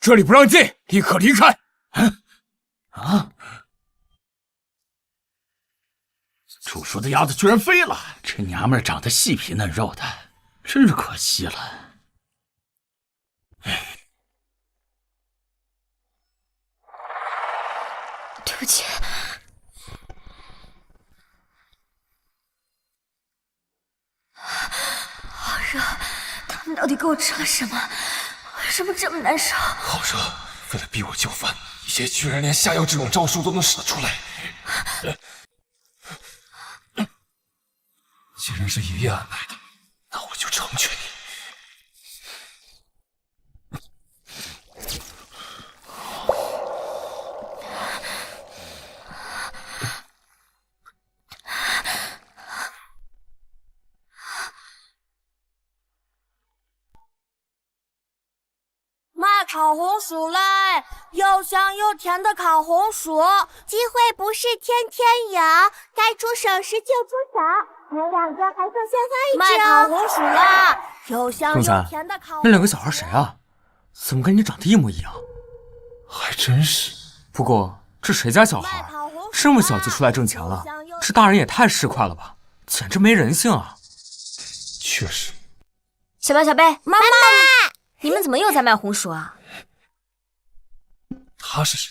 这里不让进，立刻离开！啊！煮熟的鸭子居然飞了，这娘们儿长得细皮嫩肉的，真是可惜了。对不起。好热，他们到底给我吃了什么？为什么这么难受？好热，为了逼我就范，也居然连下药这种招数都能使得出来。既然是爷爷安排的，那我就成全你。卖烤红薯嘞，又香又甜的烤红薯，机会不是天天有，该出手时就出手，买2个还送鲜花1只卖烤红薯啦，又香又甜的烤红薯。那2个小孩谁啊？怎么跟你长得一模一样？还真是。不过这谁家小孩这么小就出来挣钱了？这大人也太市侩了吧，简直没人性啊！确实。小宝、小贝，妈妈，你们怎么又在卖红薯啊？他是谁？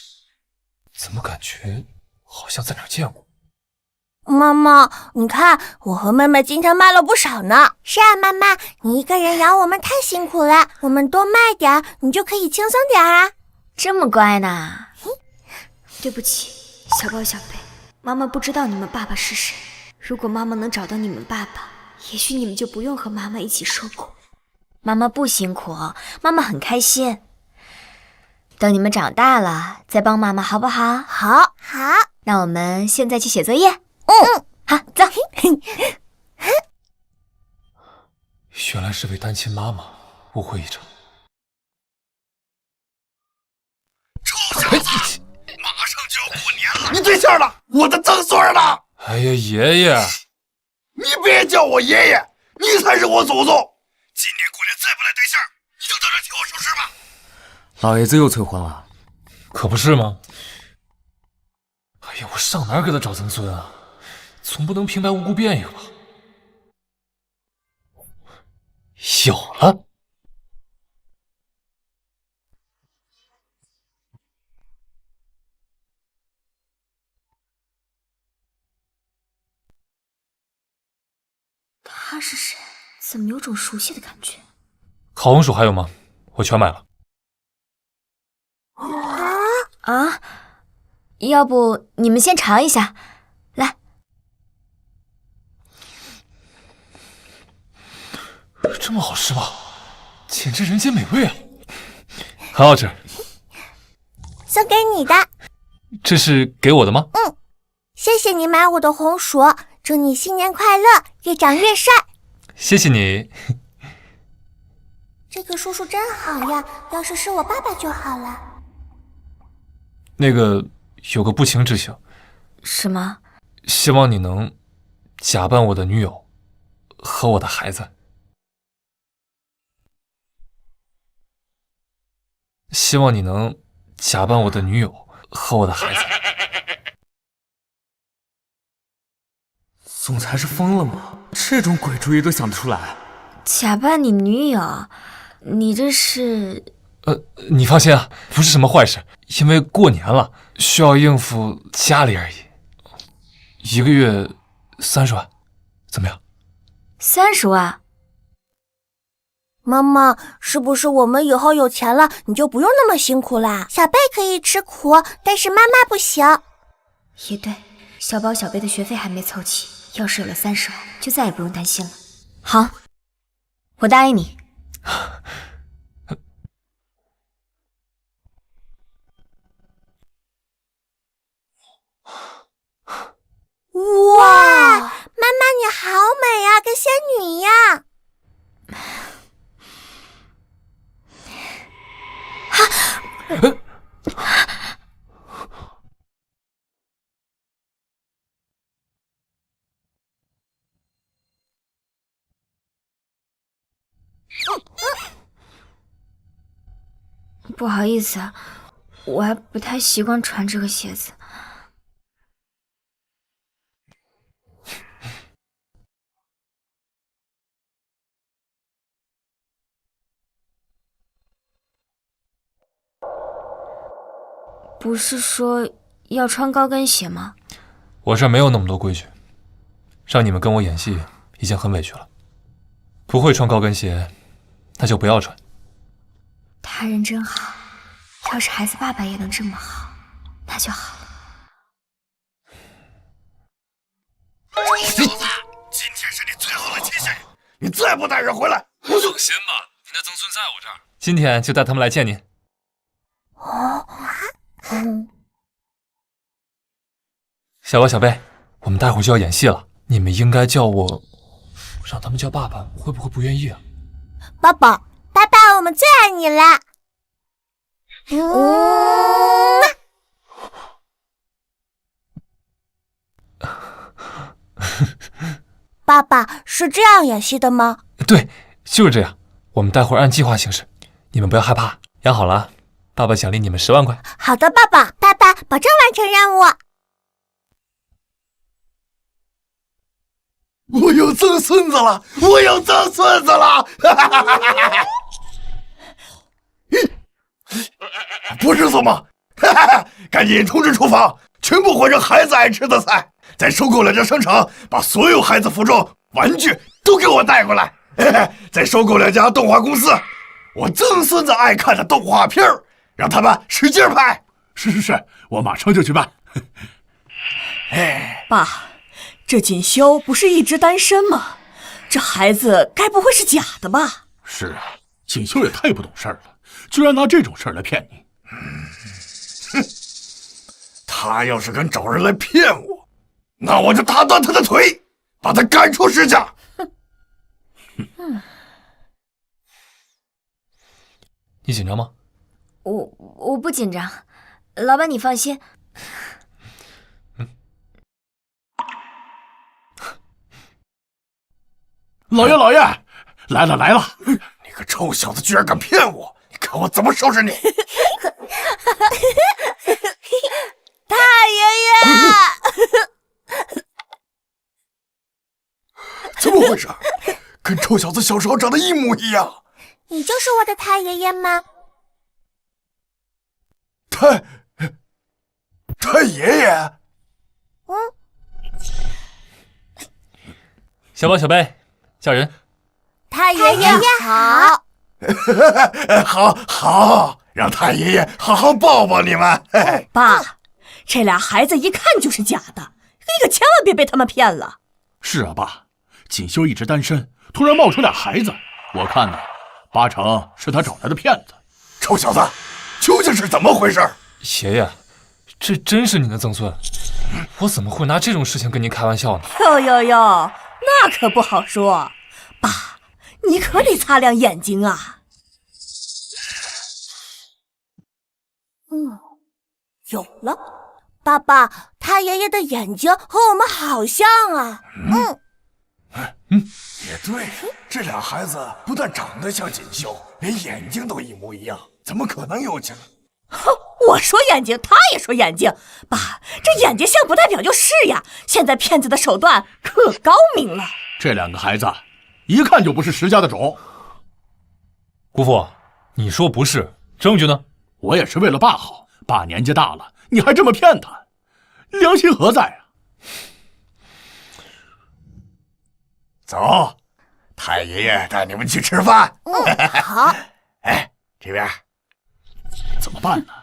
怎么感觉好像在哪儿见过？妈妈，你看我和妹妹今天卖了不少呢。是啊，妈妈，你一个人养我们太辛苦了，我们多卖点，你就可以轻松点啊。这么乖呢？对不起，小宝、小贝，妈妈不知道你们爸爸是谁。如果妈妈能找到你们爸爸，也许你们就不用和妈妈一起受苦。妈妈不辛苦，妈妈很开心。等你们长大了再帮妈妈，好不好？好，好。那我们现在去写作业。好，走。原来是为单亲妈妈，误会一场。臭小子，马上就要过年了，你对象呢？我的曾孙呢？哎呀，爷爷，你别叫我爷爷，你才是我祖宗。今年过年再不来对象，你就等着替我收尸吧。老爷子又催婚了，可不是吗？哎呀，我上哪儿给他找曾孙啊？总不能平白无故变一个吧？有了！他是谁？怎么有种熟悉的感觉？烤红薯还有吗？我全买了。啊？要不你们先尝一下，来。这么好吃吗？简直人间美味啊！很好吃。送给你的。这是给我的吗？谢谢你买我的红薯，祝你新年快乐，越长越帅。谢谢你。这个叔叔真好呀，要是我爸爸就好了。那个有个不情之请。什么？希望你能假扮我的女友和我的孩子。希望你能假扮我的女友和我的孩子。总裁是疯了吗？这种鬼主意都想得出来？假扮你女友？你这是……你放心啊，不是什么坏事，因为过年了，需要应付家里而已。1个月30万，怎么样？30万？妈妈，是不是我们以后有钱了，你就不用那么辛苦啦？小贝可以吃苦，但是妈妈不行。也对，小宝、小贝的学费还没凑齐，要是有了30万，就再也不用担心了。好，我答应你。哇，妈妈你好美呀，跟仙女一样。不好意思，我还不太习惯穿这个鞋子。不是说要穿高跟鞋吗？我这儿没有那么多规矩，让你们跟我演戏已经很委屈了。不会穿高跟鞋，那就不要穿。他人真好，要是孩子爸爸也能这么好，那就好了。今天是你最后的期限，你再不带人回来，我就放心吧，您的曾孙在我这儿。今天就带他们来见您。小宝、小贝，我们待会儿就要演戏了，你们应该叫我，让他们叫爸爸，会不会不愿意啊？爸爸，爸爸，我们最爱你了。爸爸是这样演戏的吗？对，就是这样。我们待会儿按计划行事，你们不要害怕。演好了，爸爸奖励你们10万块。好的，爸爸。爸爸，保证完成任务。我有曾孙子了，我有曾孙子了！不是做梦，赶紧通知厨房，全部换成孩子爱吃的菜。再收购2家商场，把所有孩子服装、玩具都给我带过来。再收购2家动画公司，我曾孙子爱看的动画片让他们使劲拍。是，我马上就去办。爸，这锦绣不是一直单身吗？这孩子该不会是假的吧？是啊，锦绣也太不懂事儿了，居然拿这种事儿来骗你。他要是敢找人来骗我，那我就打断他的腿，把他赶出石家。你紧张吗？我不紧张，老板你放心。老爷，来了！你个臭小子，居然敢骗我！你看我怎么收拾你！太爷爷，怎么回事？跟臭小子小时候长得一模一样。你就是我的太爷爷吗？太爷爷。小宝、小贝，叫人。太爷爷好。好，让太爷爷好好抱抱你们。爸，这俩孩子一看就是假的，你可千万别被他们骗了。是啊，爸，锦绣一直单身，突然冒出俩孩子，我看呢，8成是他找来的骗子。臭小子，究竟是怎么回事？爷爷，这真是您的曾孙，我怎么会拿这种事情跟您开玩笑呢？哟，那可不好说。爸，你可得擦亮眼睛啊。有了，爸爸，太爷爷的眼睛和我们好像啊。也对，这俩孩子不但长得像锦绣，连眼睛都一模一样，怎么可能有情？我说眼睛，他也说眼睛。爸，这眼睛像不代表就是呀。现在骗子的手段可高明了。这2个孩子一看就不是石家的种。姑父，你说不是，证据呢？我也是为了爸好，爸年纪大了，你还这么骗他，良心何在啊？走，太爷爷带你们去吃饭。好。这边怎么办呢？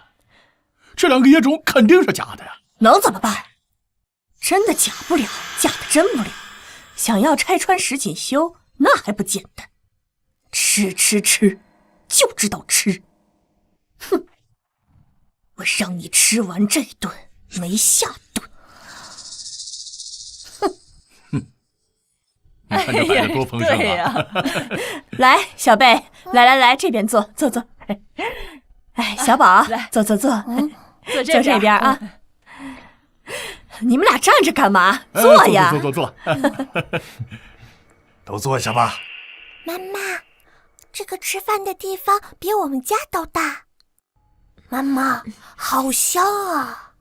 这2个野种肯定是假的呀。能怎么办？真的假不了，假的真不了。想要拆穿石锦绣，那还不简单？吃，就知道吃。哼！我让你吃完这顿，没下顿。你看这摆的多丰盛啊！来，小贝，来，这边坐。小宝，坐，坐这边啊。你们俩站着干嘛？坐呀！坐。都坐下吧。妈妈，这个吃饭的地方比我们家都大。妈妈，好香啊！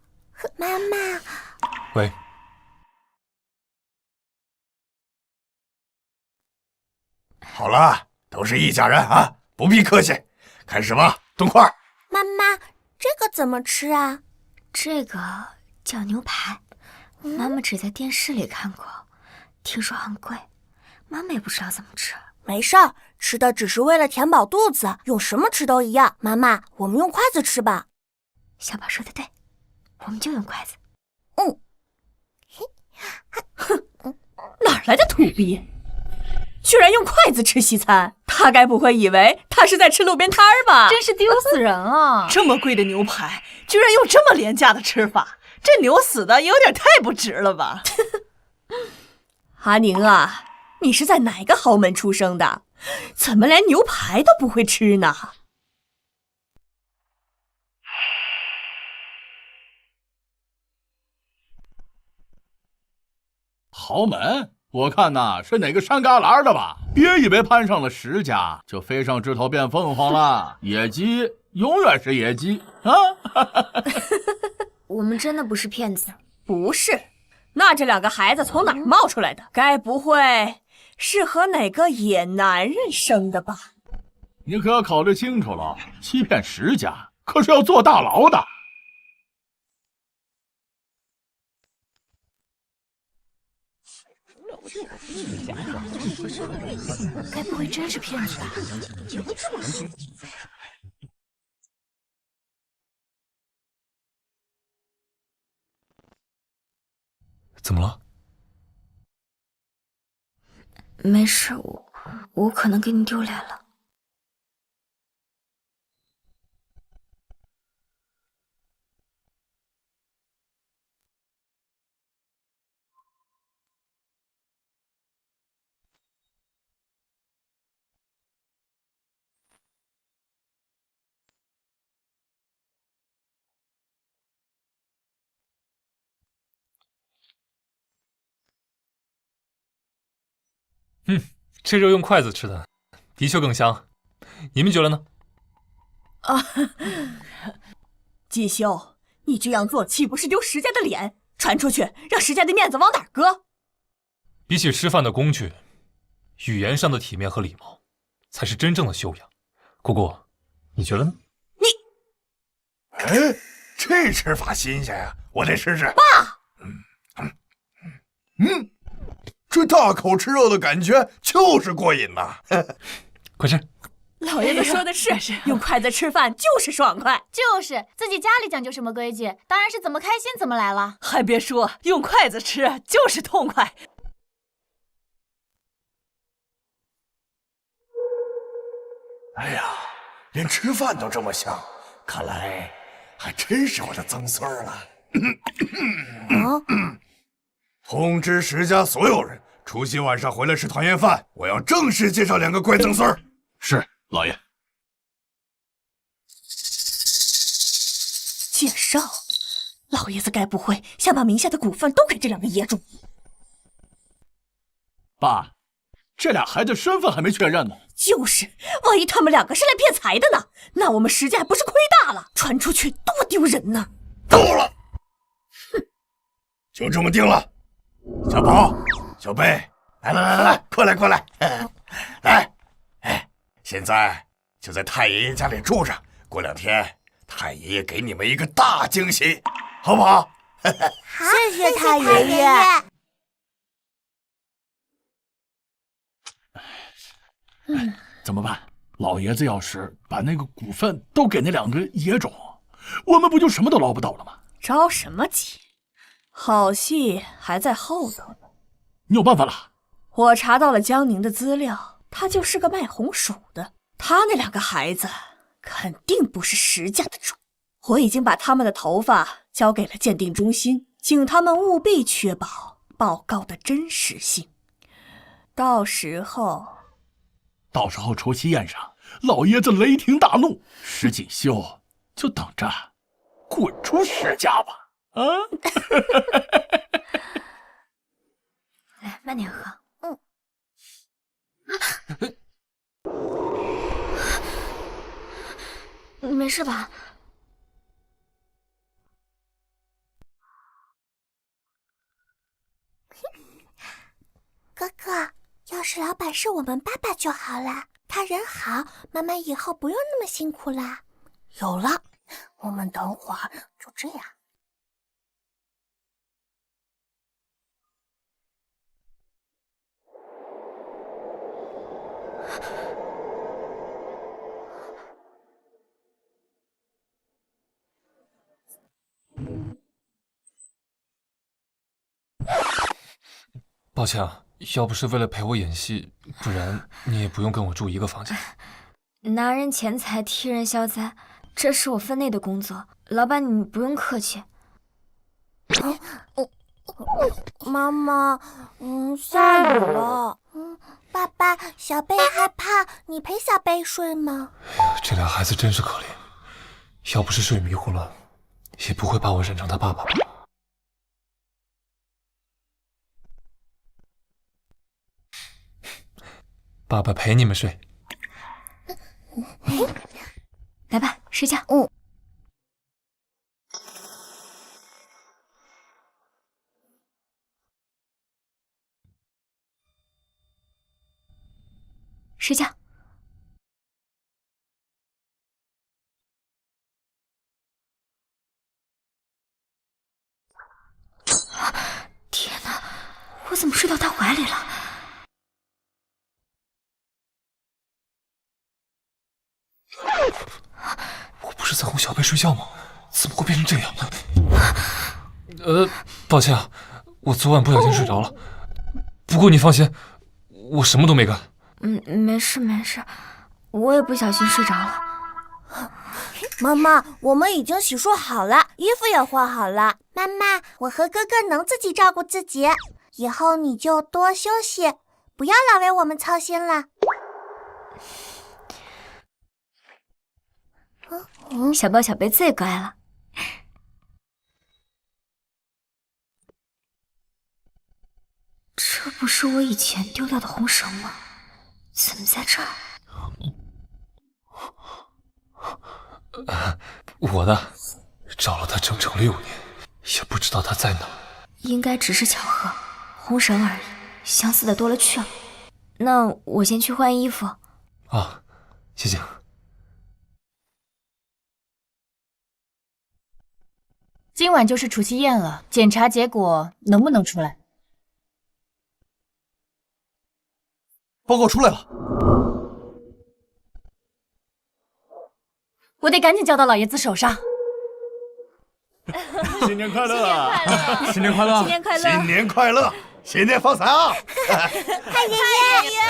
妈妈，喂，好了，都是一家人啊，不必客气。开始吧，动筷。妈妈，这个怎么吃啊？这个叫牛排，妈妈只在电视里看过，听说很贵，妈妈也不知道怎么吃。没事儿，吃的只是为了填饱肚子，用什么吃都一样。妈妈，我们用筷子吃吧。小宝说的对，我们就用筷子。哪来的土逼？居然用筷子吃西餐？他该不会以为他是在吃路边摊儿吧？真是丢死人啊！这么贵的牛排，居然用这么廉价的吃法，这牛死的有点太不值了吧？阿宁啊，你是在哪个豪门出生的？怎么连牛排都不会吃呢？豪门？我看呐是哪个山旮旯的吧？别以为攀上了10家就飞上枝头变凤凰了，野鸡永远是野鸡啊！我们真的不是骗子。不是，那这2个孩子从哪儿冒出来的？该不会是和哪个野男人生的吧？你可要考虑清楚了，欺骗10家可是要坐大牢的。该不会真是骗子吧？怎么了？没事，我可能给你丢脸了。这肉用筷子吃的，的确更香。你们觉得呢？锦绣，你这样做岂不是丢石家的脸？传出去，让石家的面子往哪儿搁？比起吃饭的工具，语言上的体面和礼貌，才是真正的修养。姑姑，你觉得呢？哎，这吃法新鲜呀，我得试试。爸，这大口吃肉的感觉就是过瘾呐！快吃。老爷子说的是，用筷子吃饭就是爽快。就是自己家里讲究什么规矩，当然是怎么开心怎么来了。还别说，用筷子吃就是痛快。哎呀，连吃饭都这么香，看来还真是我的曾孙儿了。通知石家所有人，除夕晚上回来吃团圆饭。我要正式介绍2个乖曾孙儿。是，老爷。介绍？老爷子该不会想把名下的股份都给这2个野种？爸，这俩孩子身份还没确认呢。就是，万一他们2个是来骗财的呢？那我们石家不是亏大了？传出去多丢人呢！够了，就这么定了。小宝、小贝，来，快来，来，现在就在太爷爷家里住着。过2天，太爷爷给你们一个大惊喜，好不好？谢谢太爷爷。怎么办？老爷子要是把那个股份都给那2个野种，我们不就什么都捞不到了吗？着什么急？好戏还在后头呢。你有办法了？我查到了江宁的资料，他就是个卖红薯的。他那2个孩子肯定不是石家的种。我已经把他们的头发交给了鉴定中心，请他们务必确保报告的真实性。到时候除夕宴上，老爷子雷霆大怒，石锦绣就等着滚出石家吧！啊！来，慢点喝。没事吧？老板是我们爸爸就好了，他人好，妈妈以后不用那么辛苦啦。有了，我们等会儿就这样。抱歉啊，要不是为了陪我演戏，不然你也不用跟我住一个房间。拿人钱财替人消灾，这是我分内的工作，老板你不用客气。妈妈，下雨了。爸爸，小贝害怕，你陪小贝睡吗？这俩孩子真是可怜，要不是睡迷糊了，也不会把我认成他爸爸。爸爸陪你们睡。来吧，睡觉。睡觉。天哪，我怎么睡到他怀里了？我不是在哄小贝睡觉吗？怎么会变成这样？抱歉啊，我昨晚不小心睡着了。不过你放心，我什么都没干。没事没事，我也不小心睡着了。妈妈，我们已经洗漱好了，衣服也换好了。妈妈，我和哥哥能自己照顾自己，以后你就多休息，不要老为我们操心了。小宝小贝最乖了。这不是我以前丢掉的红绳吗？怎么在这儿？我的，找了他整整6年，也不知道他在哪。应该只是巧合，红绳而已，相似的多了去了。那我先去换衣服。啊，谢谢。今晚就是除夕宴了，检查结果能不能出来？报告出来了。我得赶紧交到老爷子手上。新年快乐！新年快乐！新年快乐！新年快乐！新年发财啊！太爷爷，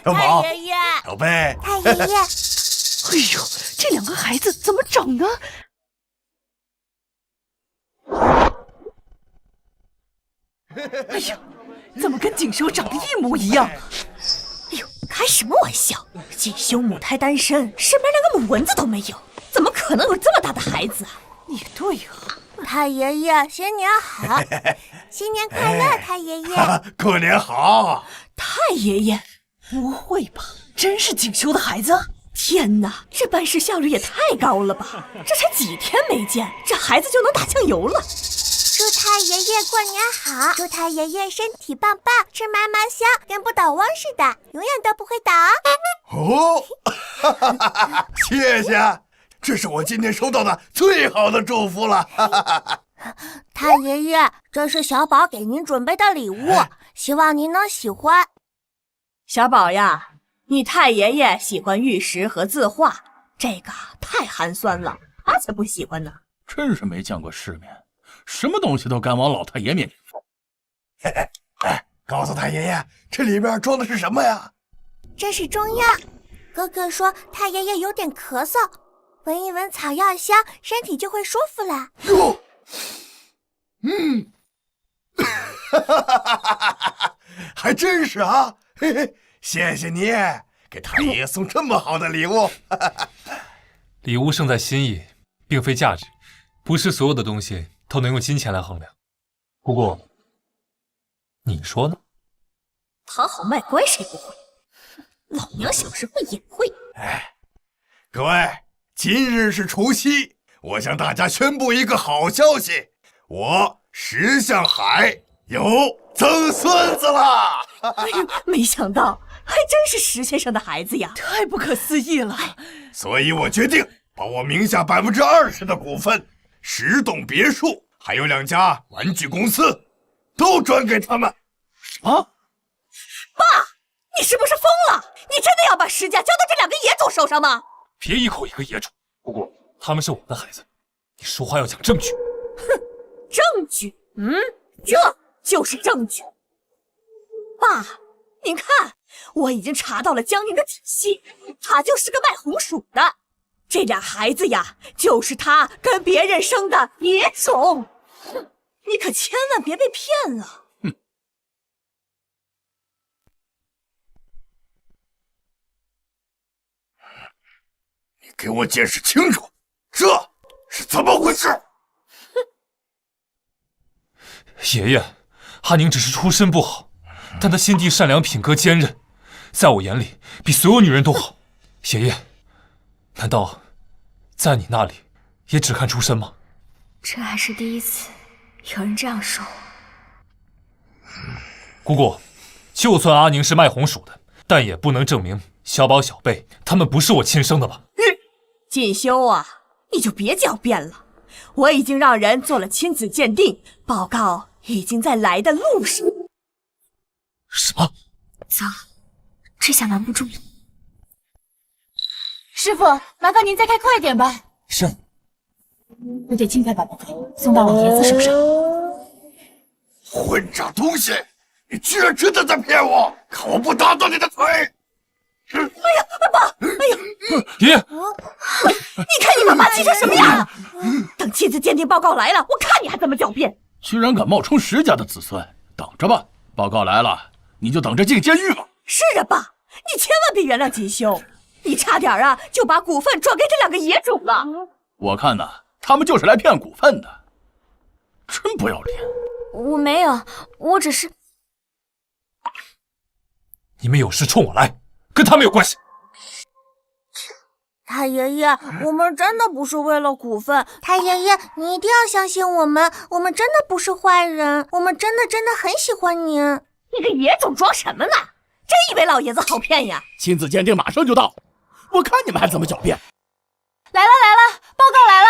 小宝，爷爷，小贝，太爷爷，哎呦，这两个孩子怎么整呢？哎呀，怎么跟锦绣长得一模一样？哎呦，开什么玩笑！锦绣母胎单身，身边连个母蚊子都没有，怎么可能有这么大的孩子啊？也对呀，太爷爷，新年好！新年快乐，太爷爷！过年好！太爷爷，不会吧？真是锦绣的孩子？天哪，这办事效率也太高了吧！这才几天没见，这孩子就能打酱油了。祝太爷爷过年好！祝太爷爷身体棒棒，吃嘛嘛香，跟不倒翁似的，永远都不会倒。哦，谢谢，这是我今天收到的最好的祝福了。太爷爷，这是小宝给您准备的礼物，希望您能喜欢。小宝呀，你太爷爷喜欢玉石和字画，这个太寒酸了，他才不喜欢呢。真是没见过世面，什么东西都敢往老太爷面前放。哎，告诉太爷爷，这里面装的是什么呀？这是中药，哥哥说太爷爷有点咳嗽，闻一闻草药香，身体就会舒服了。哟，还真是啊！嘿嘿，谢谢你给太爷爷送这么好的礼物。礼物胜在心意，并非价值，不是所有的东西都能用金钱来衡量。不过，你说呢？讨好卖乖谁不会？老娘小时候也会。哎，各位，今日是除夕，我向大家宣布一个好消息，我石向海有曾孙子啦！哎呦，没想到还真是石先生的孩子呀，太不可思议了。所以我决定把我名下20%的股份、10栋别墅，还有2家玩具公司，都转给他们。啊！爸，你是不是疯了？你真的要把石家交到这2个野种手上吗？别一口一个野种，姑姑，他们是我的孩子，你说话要讲证据。哼，证据？这就是证据。爸，您看，我已经查到了江宁的体系，他就是个卖红薯的。这俩孩子呀，就是他跟别人生的野种。哼，你可千万别被骗了。你给我解释清楚，这是怎么回事？爷爷，阿宁只是出身不好，但她心地善良，品格坚韧，在我眼里比所有女人都好。爷爷，难道在你那里也只看出身吗？这还是第一次有人这样说我。姑姑，就算阿宁是卖红薯的，但也不能证明小宝、小贝他们不是我亲生的吧？锦绣啊，你就别狡辩了，我已经让人做了亲子鉴定，报告已经在来的路上。什么？糟了，这下瞒不住了。师傅，麻烦您再开快点吧。是。我得尽快把报告送到老爷子手上。混账东西！你居然真的在骗我！看我不打断你的腿！哎呀，爸！哎呀，爷爷，你看你把爸气成什么样了！等亲子鉴定报告来了，我看你还怎么狡辩！居然敢冒充石家的子孙，等着吧！报告来了，你就等着进监狱吧！是啊，爸，你千万别原谅锦绣，你差点啊就把股份转给这2个野种了。我看呐，他们就是来骗股份的，真不要脸！我没有，我只是……你们有事冲我来，跟他们有关系。太爷爷，我们真的不是为了股份。太爷爷，你一定要相信我们，我们真的不是坏人，我们真的很喜欢您。你个野种装什么呢？真以为老爷子好骗呀？亲子鉴定马上就到，我看你们还怎么狡辩！来了，报告来了。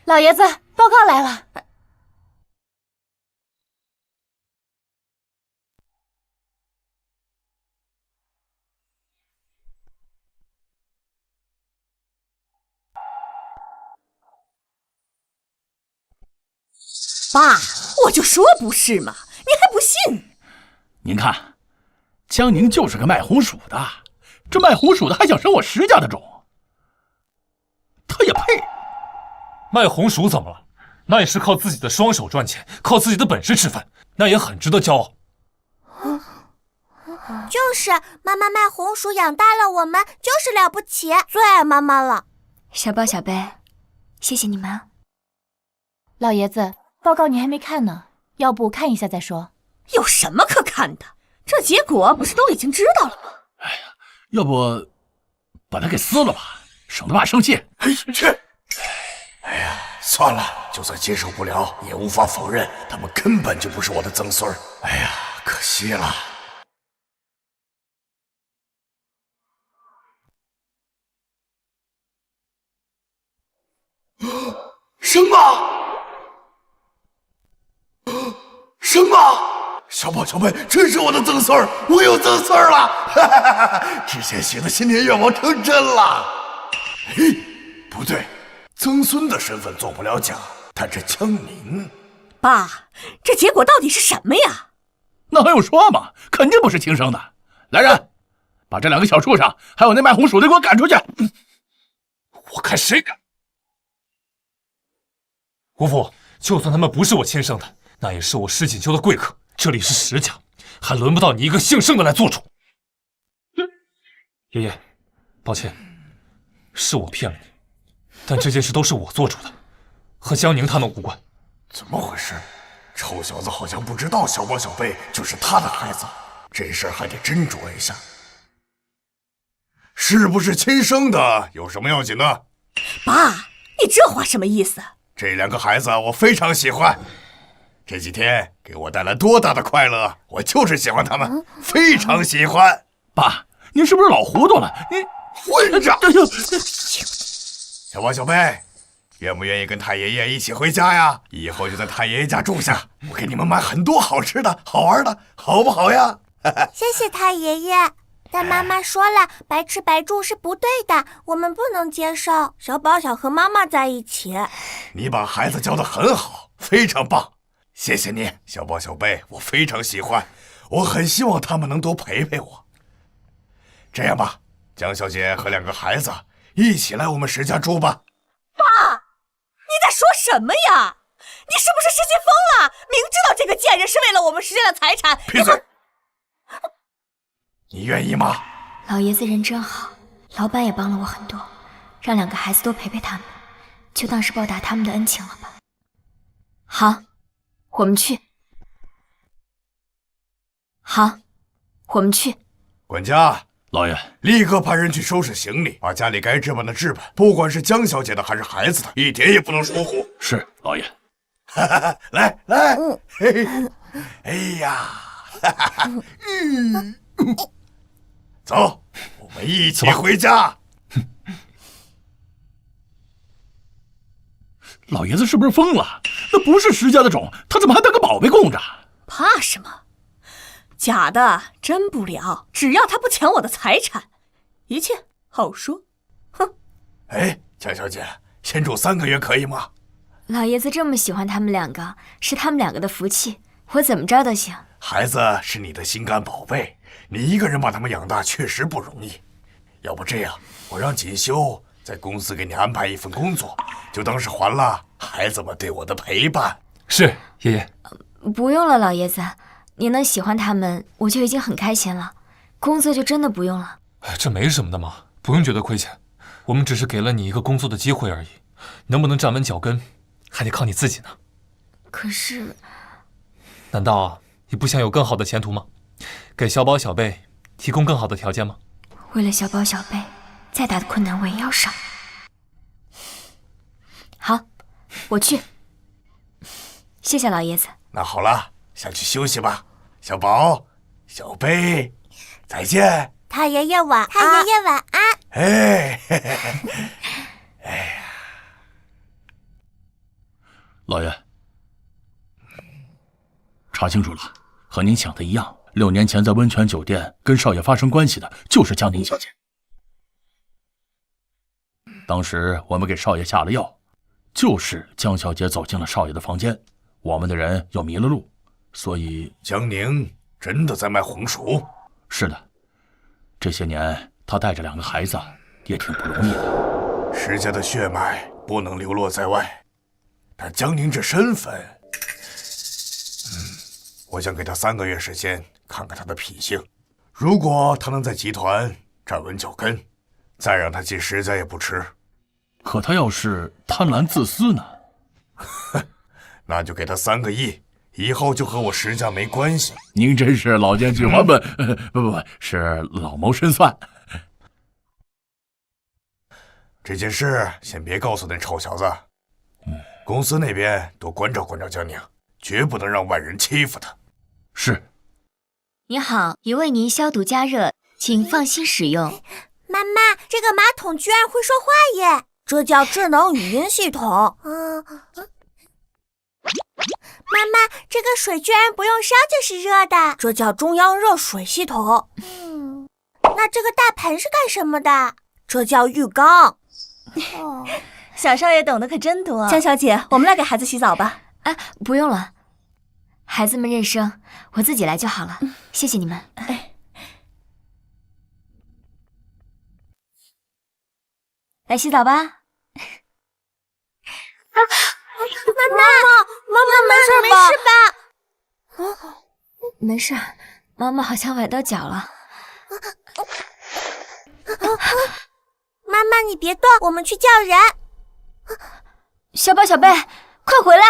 老爷子，报告来了。爸，我就说不是嘛，你还不信？您看，江宁就是个卖红薯的，这卖红薯的还想生我石家的种，他也配？卖红薯怎么了？那也是靠自己的双手赚钱，靠自己的本事吃饭，那也很值得骄傲。就是妈妈卖红薯养大了我们，就是了不起，最爱妈妈了。小宝、小贝，谢谢你们。老爷子，报告你还没看呢，要不看一下再说？有什么可看的？这结果不是都已经知道了吗？哎呀，要不把他给撕了吧，省得爸生气。去！哎呀，算了，就算接受不了，也无法否认他们根本就不是我的曾孙儿。哎呀，可惜了。什么？什么？小宝、小贝真是我的曾孙儿，我有曾孙儿了！哈哈哈哈！之前许的新年愿望成真了。嘿，不对，曾孙的身份做不了假，但这江宁……爸，这结果到底是什么呀？那还用说吗？肯定不是亲生的。来人，把这2个小畜生还有那卖红薯的给我赶出去！我看谁敢！姑父，就算他们不是我亲生的，那也是我石锦绣的贵客。这里是石家，还轮不到你一个姓盛的来做主。爷爷，抱歉，是我骗了你，但这件事都是我做主的，和江宁他们无关。怎么回事？臭小子好像不知道小宝、小贝就是他的孩子，这事儿还得斟酌一下。是不是亲生的有什么要紧的？爸，你这话什么意思？这2个孩子我非常喜欢，这几天给我带来多大的快乐，我就是喜欢他们，非常喜欢。爸，您是不是老糊涂了？您混账！小宝、小贝，愿不愿意跟太爷爷一起回家呀？以后就在太爷爷家住下，我给你们买很多好吃的、好玩的，好不好呀？谢谢太爷爷。但妈妈说了，白吃白住是不对的，我们不能接受。小宝想和妈妈在一起。你把孩子教得很好，非常棒，谢谢你，小宝、小贝，我非常喜欢，我很希望他们能多陪陪我。这样吧，江小姐和2个孩子一起来我们石家住吧。爸，你在说什么呀？你是不是失心疯了？明知道这个贱人是为了我们石家的财产，闭嘴！你愿意吗？老爷子人真好，老板也帮了我很多，让2个孩子多陪陪他们，就当是报答他们的恩情了吧。好，我们去。好，我们去。管家，老爷，立刻派人去收拾行李，把家里该置办的置办，不管是江小姐的还是孩子的，一点也不能疏忽。是老爷。来来，嘿，哎呀，走，我们一起回家。老爷子是不是疯了？那不是石家的种，他怎么还当个宝贝供着？怕什么？假的真不了，只要他不抢我的财产，一切好说。哼！哎，江小姐，先住3个月可以吗？老爷子这么喜欢他们2个，是他们2个的福气，我怎么着都行。孩子是你的心肝宝贝，你一个人把他们养大确实不容易。要不这样，我让锦绣在公司给你安排一份工作，就当是还了孩子们对我的陪伴。是，爷爷。不用了，老爷子，你能喜欢他们，我就已经很开心了。工作就真的不用了。这没什么的嘛，不用觉得亏欠。我们只是给了你一个工作的机会而已，能不能站稳脚跟，还得靠你自己呢。可是，难道你不想有更好的前途吗？给小宝、小贝提供更好的条件吗？为了小宝、小贝，再大的困难我也要上。好，我去。谢谢老爷子。那好了，下去休息吧。小宝、小贝，再见。太爷爷晚安。太爷爷晚安。哎，嘿嘿嘿，哎呀，老爷，查清楚了，和您想的一样，6年前在温泉酒店跟少爷发生关系的就是江宁小姐。当时我们给少爷下了药，就是江小姐走进了少爷的房间，我们的人又迷了路，所以江宁真的在卖红薯？是的，这些年她带着2个孩子也挺不容易的。石家的血脉不能流落在外，但江宁这身份，我想给他3个月时间，看看他的脾性。如果他能在集团站稳脚跟，再让他进石家也不迟。可他要是贪婪自私呢？那就给他3个亿，以后就和我石家没关系。您真是老奸巨猾，不，是老谋深算。这件事先别告诉那臭小子。公司那边多关照关照江宁，绝不能让外人欺负他。是。你好，已为您消毒加热，请放心使用。妈妈，这个马桶居然会说话耶！这叫智能语音系统。妈妈，这个水居然不用烧就是热的，这叫中央热水系统。那这个大盆是干什么的？这叫浴缸。小少爷懂得可真多。江小姐，我们来给孩子洗澡吧。哎，不用了，孩子们认生，我自己来就好了。谢谢你们。来洗澡吧。妈妈没事吧？没事，妈妈好像崴到脚了。妈妈，你别动，我们去叫人。小宝、小贝，快回来！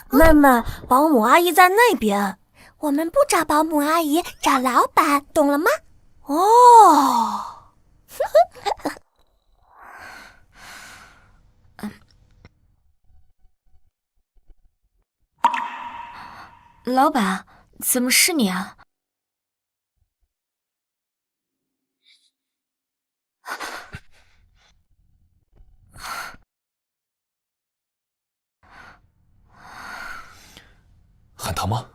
妹妹，保姆阿姨在那边。我们不找保姆阿姨，找老板，懂了吗？哦。老板，怎么是你啊？很疼吗？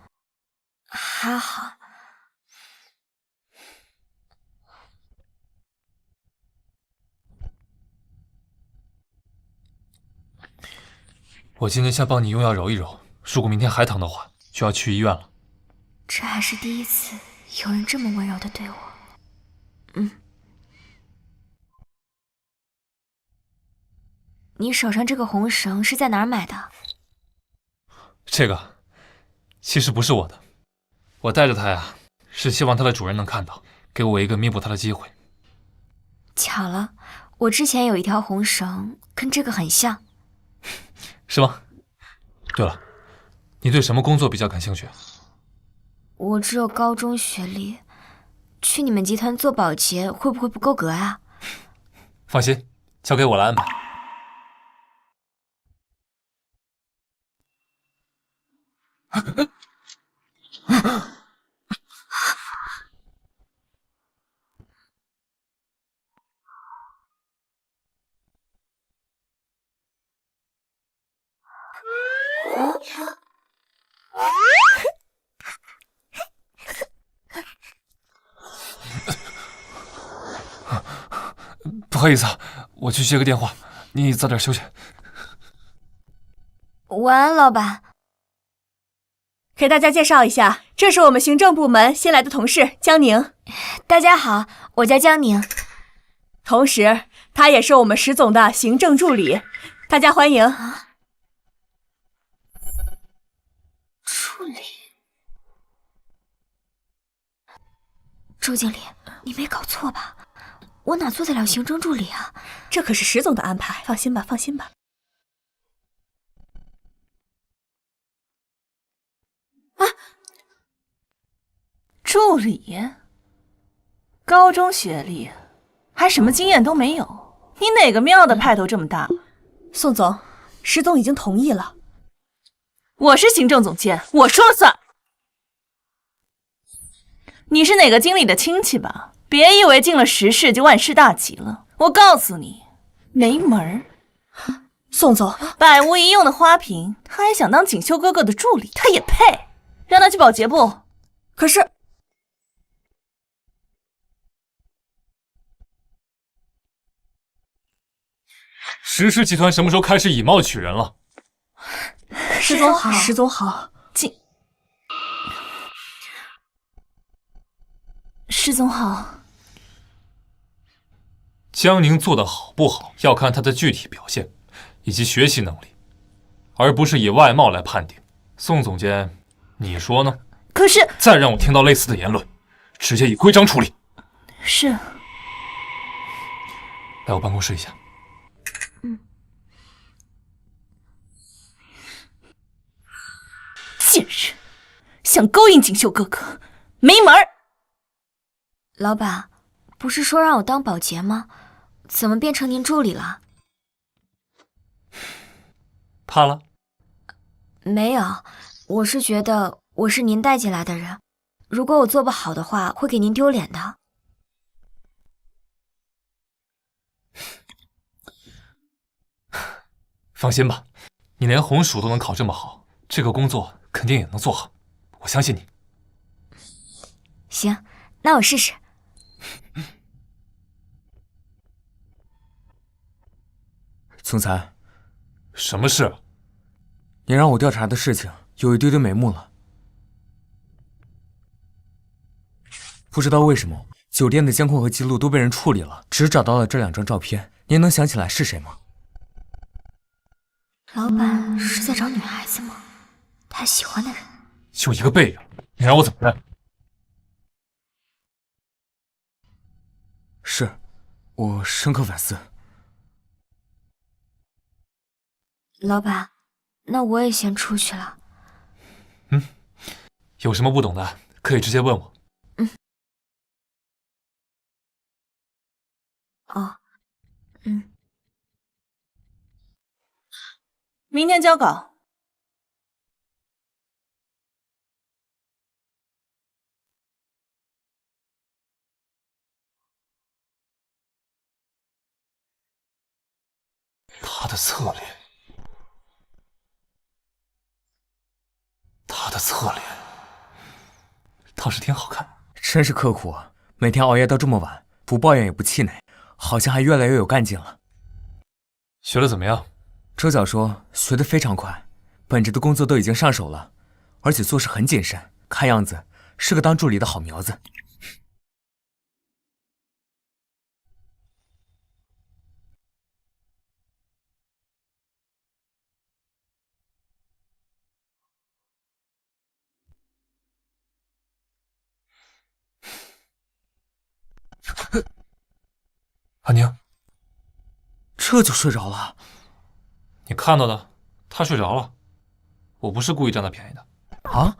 还好。我今天先帮你用药揉一揉，如果明天还疼的话，就要去医院了。这还是第一次有人这么温柔的对我。你手上这个红绳是在哪儿买的？这个其实不是我的，我带着它呀，是希望它的主人能看到，给我一个弥补它的机会。巧了，我之前有一条红绳，跟这个很像。是吗？对了，你对什么工作比较感兴趣？我只有高中学历，去你们集团做保洁会不会不够格啊？放心，交给我来安排。不好意思啊，我去接个电话，你早点休息。晚安，老板。给大家介绍一下，这是我们行政部门新来的同事江宁。大家好，我叫江宁。同时，他也是我们石总的行政助理，大家欢迎。助理。周经理，你没搞错吧？我哪做得了行政助理啊？这可是石总的安排，放心吧，放心吧。助理，高中学历，还什么经验都没有，你哪个庙的派头这么大？宋总，石总已经同意了。我是行政总监，我说了算。你是哪个经理的亲戚吧？别以为进了石氏就万事大吉了。我告诉你，没门儿。宋总，百无一用的花瓶，他还想当锦绣哥哥的助理，他也配？让他去保洁部。可是。石氏集团什么时候开始以貌取人了？石总好，石总好，石总好。江宁做得好不好，要看他的具体表现以及学习能力，而不是以外貌来判定。宋总监，你说呢？可是，再让我听到类似的言论，直接以规章处理。是。来我办公室一下。贱人，想勾引锦绣哥哥，没门儿！老板，不是说让我当保洁吗？怎么变成您助理了？怕了？没有，我是觉得我是您带进来的人，如果我做不好的话，会给您丢脸的。放心吧，你连红薯都能考这么好，这个工作肯定也能做好，我相信你。行，那我试试。总裁，什么事？你让我调查的事情有一堆堆眉目了。不知道为什么，酒店的监控和记录都被人处理了，只找到了这2张照片。您能想起来是谁吗？老板是在找女孩子吗？他喜欢的人。就一个背影，你让我怎么认？是，我深刻反思。老板，那我也先出去了。有什么不懂的可以直接问我。哦，明天交稿。的侧脸，他的侧脸倒是挺好看。真是刻苦啊，每天熬夜到这么晚，不抱怨也不气馁，好像还越来越有干劲了。学的怎么样？周角说学得非常快，本职的工作都已经上手了，而且做事很谨慎，看样子是个当助理的好苗子。阿宁，这就睡着了？你看到的，他睡着了。我不是故意占他便宜的。啊？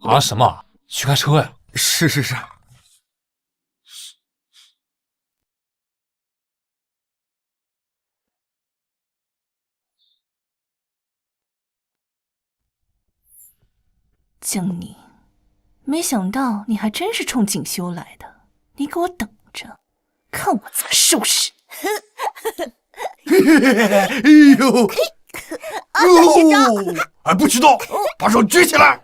啊什么？去开车呀！是。江宁，没想到你还真是冲锦绣来的，你给我等着，看我怎么收拾！哎呦！还不许动！把手举起来！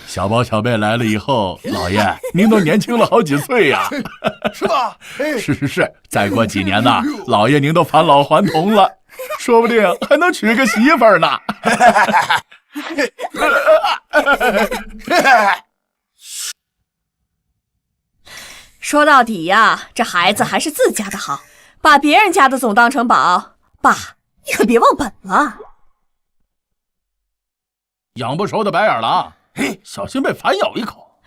小宝小贝来了以后，老爷您都年轻了好几岁呀，是吧？是，再过几年呢，老爷您都返老还童了，说不定还能娶个媳妇儿呢。说到底呀，这孩子还是自家的好，把别人家的总当成宝，爸，你可别忘本了。养不熟的白眼狼，小心被反咬一口。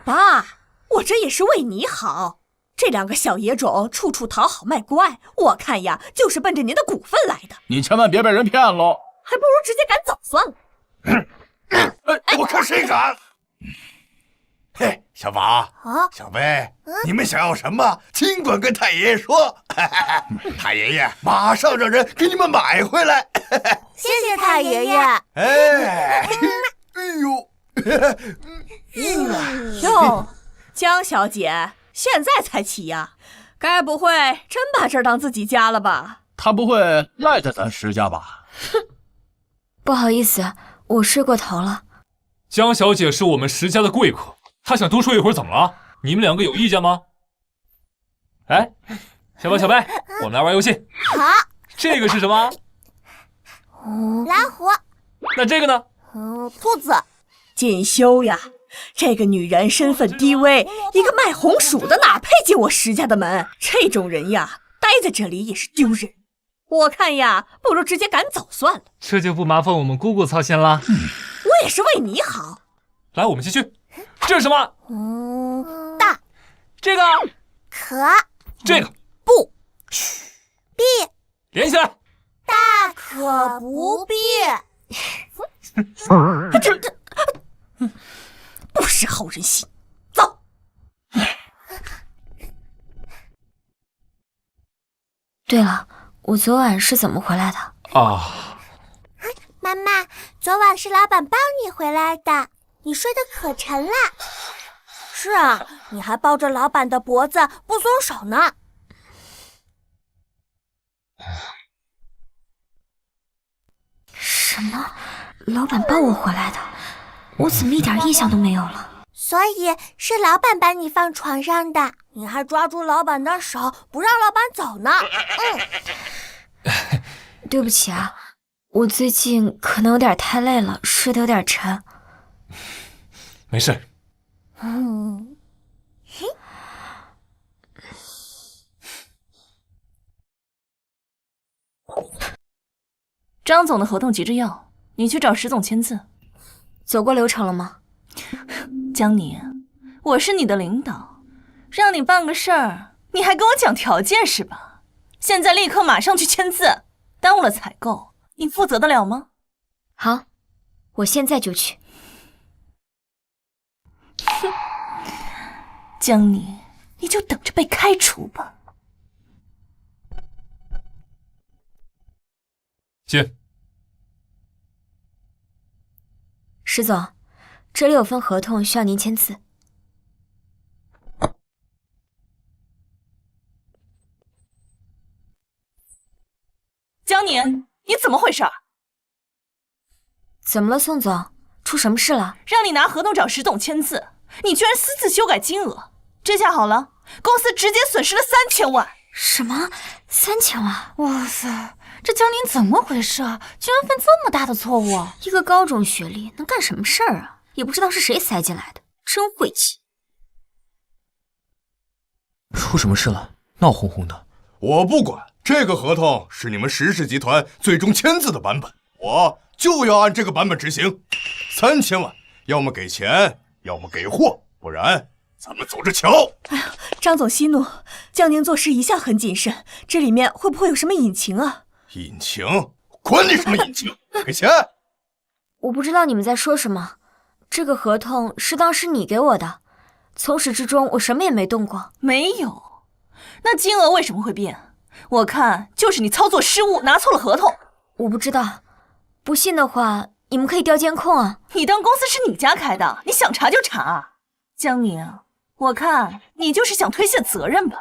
爸，我这也是为你好。这两个小野种处处讨好卖乖，我看呀，就是奔着您的股份来的。你千万别被人骗喽，还不如直接赶走算了。我看谁敢！嘿，小宝、小贝，你们想要什么，尽管跟太爷爷说，太爷爷马上让人给你们买回来。谢谢太爷爷。哎呦，哟，江小姐，现在才起呀？该不会真把这儿当自己家了吧？他不会赖在咱石家吧？不好意思，我睡过头了。江小姐是我们石家的贵客，她想多睡一会儿怎么了？你们两个有意见吗？哎，小宝小贝，我们来玩游戏。好。这个是什么？老虎。那这个呢？兔子。锦绣呀，这个女人身份低微，一个卖红薯的哪配进我石家的门？这种人呀，待在这里也是丢人。我看呀，不如直接赶走算了。这就不麻烦我们姑姑操心了。我也是为你好。来，我们进去。这是什么？大。这个。可。这个。不。必。连起来。大可不必。这不识好人心。走。对了，我昨晚是怎么回来的？啊，妈妈，昨晚是老板抱你回来的，你睡得可沉了。是啊，你还抱着老板的脖子不松手呢。什么？老板抱我回来的？我怎么一点印象都没有了？所以是老板把你放床上的，你还抓住老板的手不让老板走呢。对不起啊，我最近可能有点太累了，睡得有点沉。没事。张总的合同急着要，你去找石总签字。走过流程了吗？江宁，我是你的领导，让你办个事儿，你还跟我讲条件是吧？现在立刻马上去签字，耽误了采购，你负责得了吗？好，我现在就去。哼，江宁，你就等着被开除吧。进。石总，这里有份合同需要您签字。你怎么回事？怎么了，宋总？出什么事了？让你拿合同找石总签字，你居然私自修改金额，这下好了，公司直接损失了3000万。什么？3000万？哇塞，这江宁怎么回事啊？居然犯这么大的错误！一个高中学历能干什么事儿啊？也不知道是谁塞进来的，真晦气。出什么事了？闹哄哄的。我不管，这个合同是你们石氏集团最终签字的版本，我就要按这个版本执行。3000万，要么给钱，要么给货，不然咱们走着瞧。哎呀，张总息怒，江宁做事一向很谨慎，这里面会不会有什么隐情啊？隐情？管你什么隐情，给钱！我不知道你们在说什么，这个合同是当时你给我的，从始至终我什么也没动过。没有，那金额为什么会变？我看就是你操作失误，拿错了合同。我不知道，不信的话，你们可以调监控啊。你当公司是你家开的，你想查就查。江宁，我看你就是想推卸责任吧。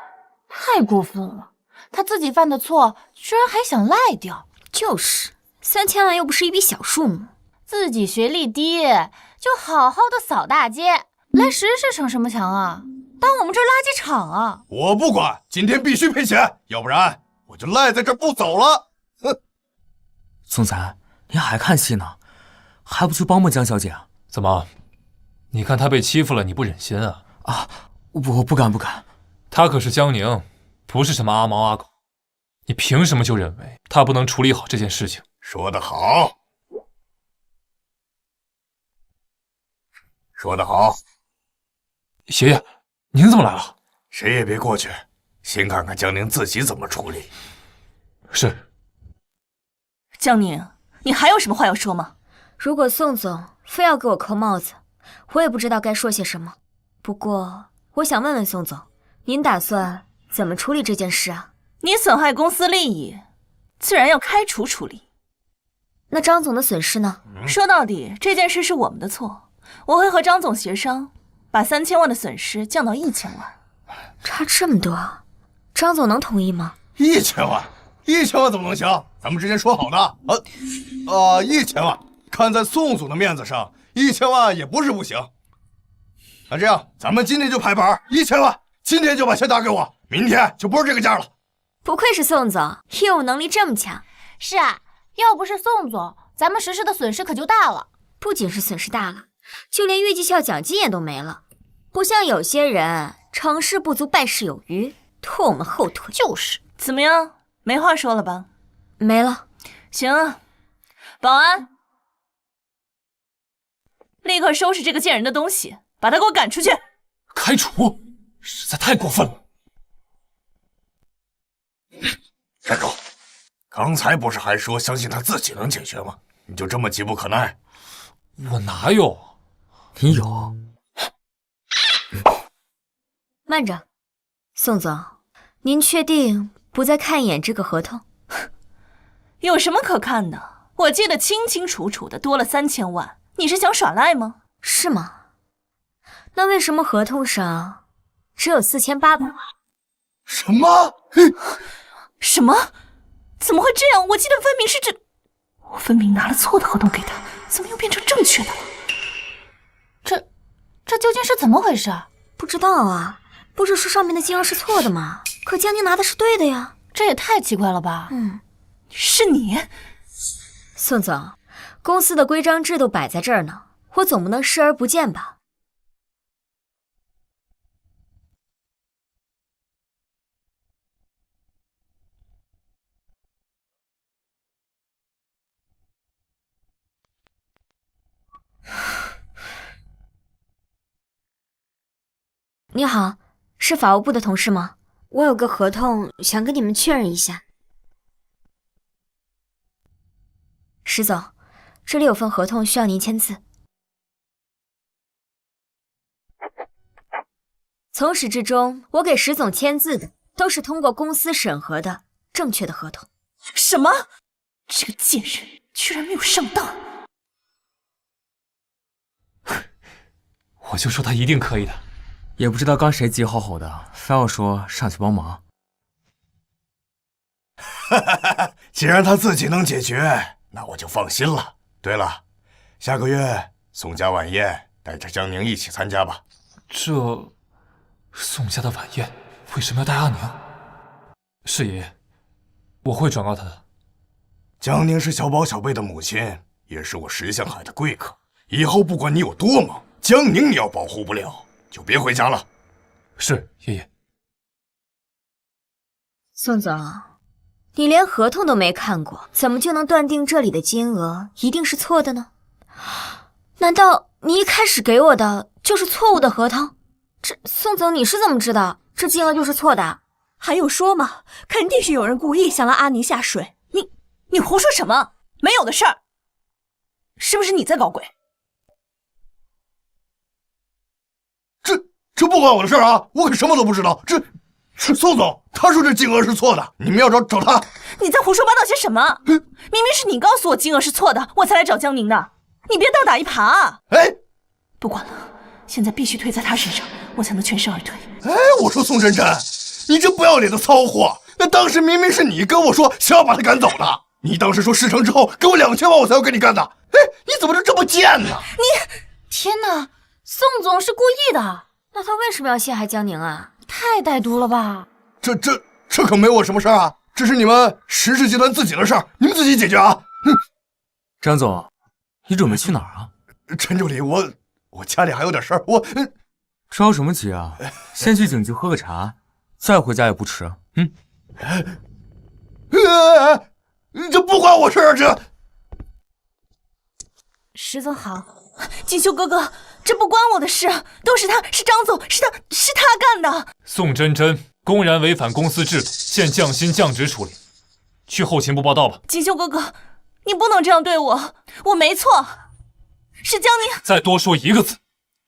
太过分了，他自己犯的错，居然还想赖掉。就是，3000万又不是一笔小数目。自己学历低，就好好的扫大街，来石氏逞什么强啊？当我们这儿垃圾场啊？我不管，今天必须赔钱，要不然我就赖在这儿不走了。哼！总裁，您还看戏呢？还不去帮帮江小姐啊？怎么？你看她被欺负了，你不忍心啊？啊，我不敢。她可是江宁，不是什么阿猫阿狗，你凭什么就认为她不能处理好这件事情？说得好，说得好。爷爷，您怎么来了？谁也别过去，先看看江宁自己怎么处理。是。江宁，你还有什么话要说吗？如果宋总非要给我扣帽子，我也不知道该说些什么。不过，我想问问宋总，您打算怎么处理这件事啊？你损害公司利益，自然要开除处理。那张总的损失呢？说到底，这件事是我们的错，我会和张总协商，把3000万的损失降到1000万。差这么多，张总能同意吗？1000万，1000万怎么能行？咱们之前说好的，1000万，看在宋总的面子上，1000万也不是不行。那这样，咱们今天就拍板，1000万，今天就把钱打给我，明天就不是这个价了。不愧是宋总，业务能力这么强。是啊，要不是宋总，咱们石氏的损失可就大了。不仅是损失大了，就连月绩效奖金也都没了。不像有些人成事不足败事有余，拖我们后腿。就是。怎么样？没话说了吧？没了。行啊，保安，立刻收拾这个贱人的东西，把他给我赶出去。开除，实在太过分了。站住！刚才不是还说相信他自己能解决吗？你就这么急不可耐？我哪有？你有。慢着，宋总，您确定不再看一眼这个合同？有什么可看的？我记得清清楚楚的，多了3000万。你是想耍赖吗？是吗？那为什么合同上只有4800万？什么？什么？怎么会这样？我记得分明是我分明拿了错的合同给他，怎么又变成正确的了？这究竟是怎么回事？不知道啊，不是说上面的金额是错的吗？可江宁拿的是对的呀。这也太奇怪了吧？是你，宋总，公司的规章制度摆在这儿呢，我总不能视而不见吧？你好，是法务部的同事吗？我有个合同想跟你们确认一下。石总，这里有份合同需要您签字。从始至终，我给石总签字的都是通过公司审核的正确的合同。什么？这个贱人居然没有上当！我就说他一定可以的。也不知道刚谁急吼吼的，非要说上去帮忙。既然他自己能解决，那我就放心了。对了，下个月宋家晚宴带着江宁一起参加吧。这宋家的晚宴为什么要带阿宁？是爷爷，我会转告他的。江宁是小宝小贝的母亲，也是我石向海的贵客。以后不管你有多忙，江宁你要保护不了，就别回家了。是爷爷。宋总，你连合同都没看过，怎么就能断定这里的金额一定是错的呢？难道你一开始给我的就是错误的合同？宋总，你是怎么知道这金额就是错的？还用说吗？肯定是有人故意想让阿宁下水。你胡说什么？没有的事儿，是不是你在搞鬼？这不关我的事儿啊！我可什么都不知道。这宋总他说这金额是错的，你们要找他。你在胡说八道些什么？明明是你告诉我金额是错的，我才来找江宁的。你别倒打一耙啊！哎，不管了，现在必须推在他身上，我才能全身而退。哎，我说宋真真，你这不要脸的骚货！那当时明明是你跟我说想要把他赶走的，你当时说事成之后给我2000万，我才要跟你干的。哎，你怎么就这么贱呢？天哪，宋总是故意的。那他为什么要陷害江宁啊？太歹毒了吧！这可没我什么事儿啊！这是你们石氏集团自己的事儿，你们自己解决啊！张总，你准备去哪儿啊？陈助理，我家里还有点事儿，着什么急啊？先去警局喝个茶，再回家也不迟。这不关我事儿，这。石总好，锦绣哥哥，这不关我的事，都是他，是张总，是他干的。宋真真公然违反公司制度，现降薪降职处理，去后勤部报道吧。锦绣哥哥，你不能这样对我，我没错，是江宁。再多说一个字，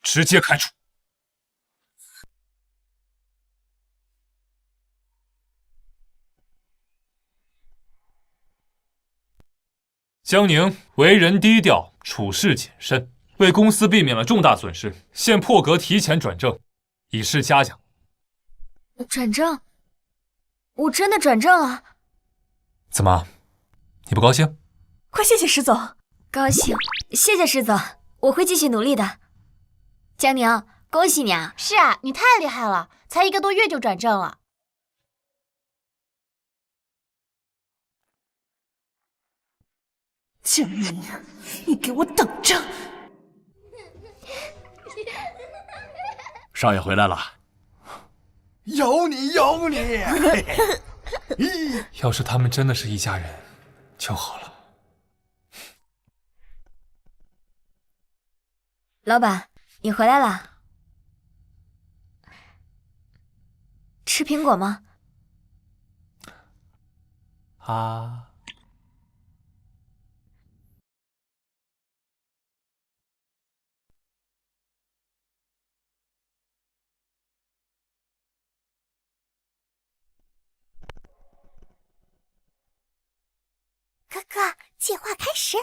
直接开除。江宁为人低调，处事谨慎，为公司避免了重大损失，现破格提前转正，以示嘉奖。转正？我真的转正了？怎么，你不高兴？快谢谢石总。高兴，谢谢石总，我会继续努力的。江宁，恭喜你啊！是啊，你太厉害了，才1个多月就转正了。江宁，你给我等着！少爷回来了，有你！要是他们真的是一家人就好了。老板，你回来了。吃苹果吗？啊。哥哥，计划开始。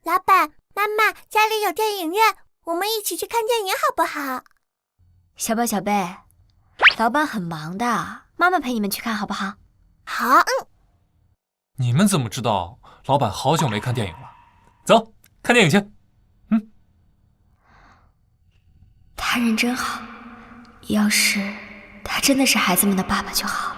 老板，妈妈，家里有电影院，我们一起去看电影好不好？小宝、小贝，老板很忙的，妈妈陪你们去看好不好？好。你们怎么知道老板好久没看电影了？走，看电影去。他人真好，要是他真的是孩子们的爸爸就好了。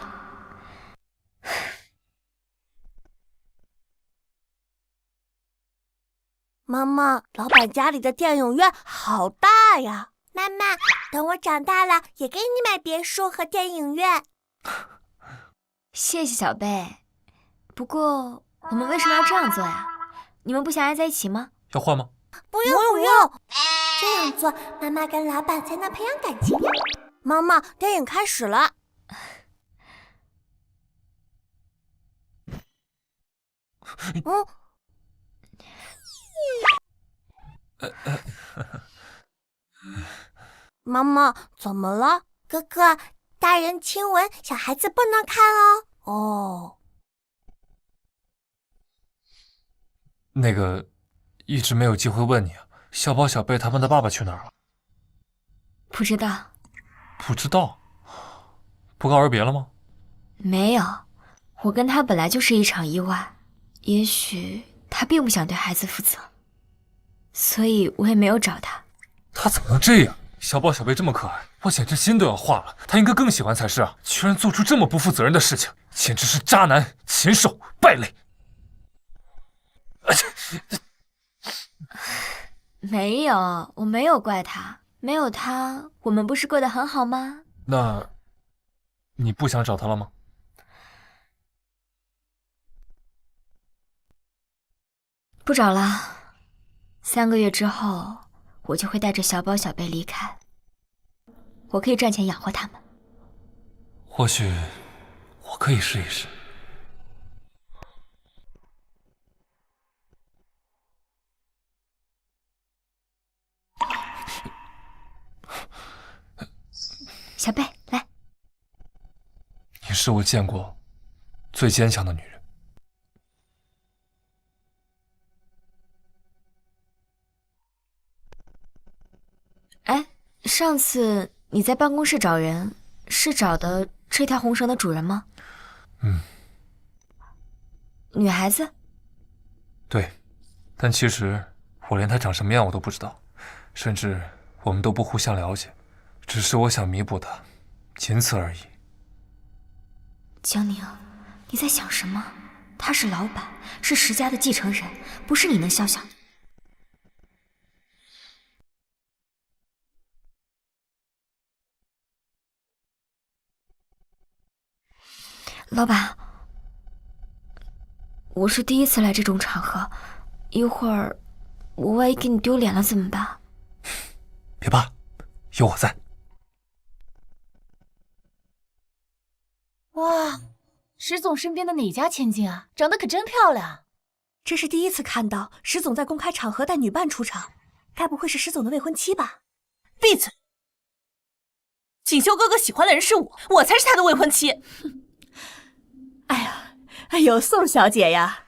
妈妈，老板家里的电影院好大呀！妈妈，等我长大了也给你买别墅和电影院。谢谢小贝，不过我们为什么要这样做呀？你们不想爱在一起吗？要换吗？不用，这样做，妈妈跟老板才能培养感情呀。妈妈，电影开始了。妈妈，怎么了？哥哥，大人亲吻，小孩子不能看哦。哦，那个，一直没有机会问你啊，小宝、小贝他们的爸爸去哪儿了？不知道，不知道，不告而别了吗？没有，我跟他本来就是一场意外，也许他并不想对孩子负责，所以我也没有找他。他怎么能这样？小宝小贝这么可爱，我简直心都要化了。他应该更喜欢才是啊！居然做出这么不负责任的事情，简直是渣男、禽兽、败类。没有，我没有怪他，没有他，我们不是过得很好吗？那，你不想找他了吗？不找了，3个月之后，我就会带着小宝小贝离开。我可以赚钱养活他们。或许，我可以试一试。小贝，来。你是我见过最坚强的女人。哎，上次你在办公室找人，是找的这条红绳的主人吗？嗯。女孩子？对，但其实我连她长什么样我都不知道，甚至我们都不互相了解，只是我想弥补她，仅此而已。江宁，你在想什么？他是老板，是石家的继承人，不是你能肖想的。老板，我是第一次来这种场合，一会儿我万一给你丢脸了怎么办？别怕，有我在。哇，石总身边的哪家千金啊？长得可真漂亮。这是第一次看到石总在公开场合带女伴出场，该不会是石总的未婚妻吧？闭嘴！锦绣哥哥喜欢的人是我，我才是他的未婚妻。哎呦，宋小姐呀，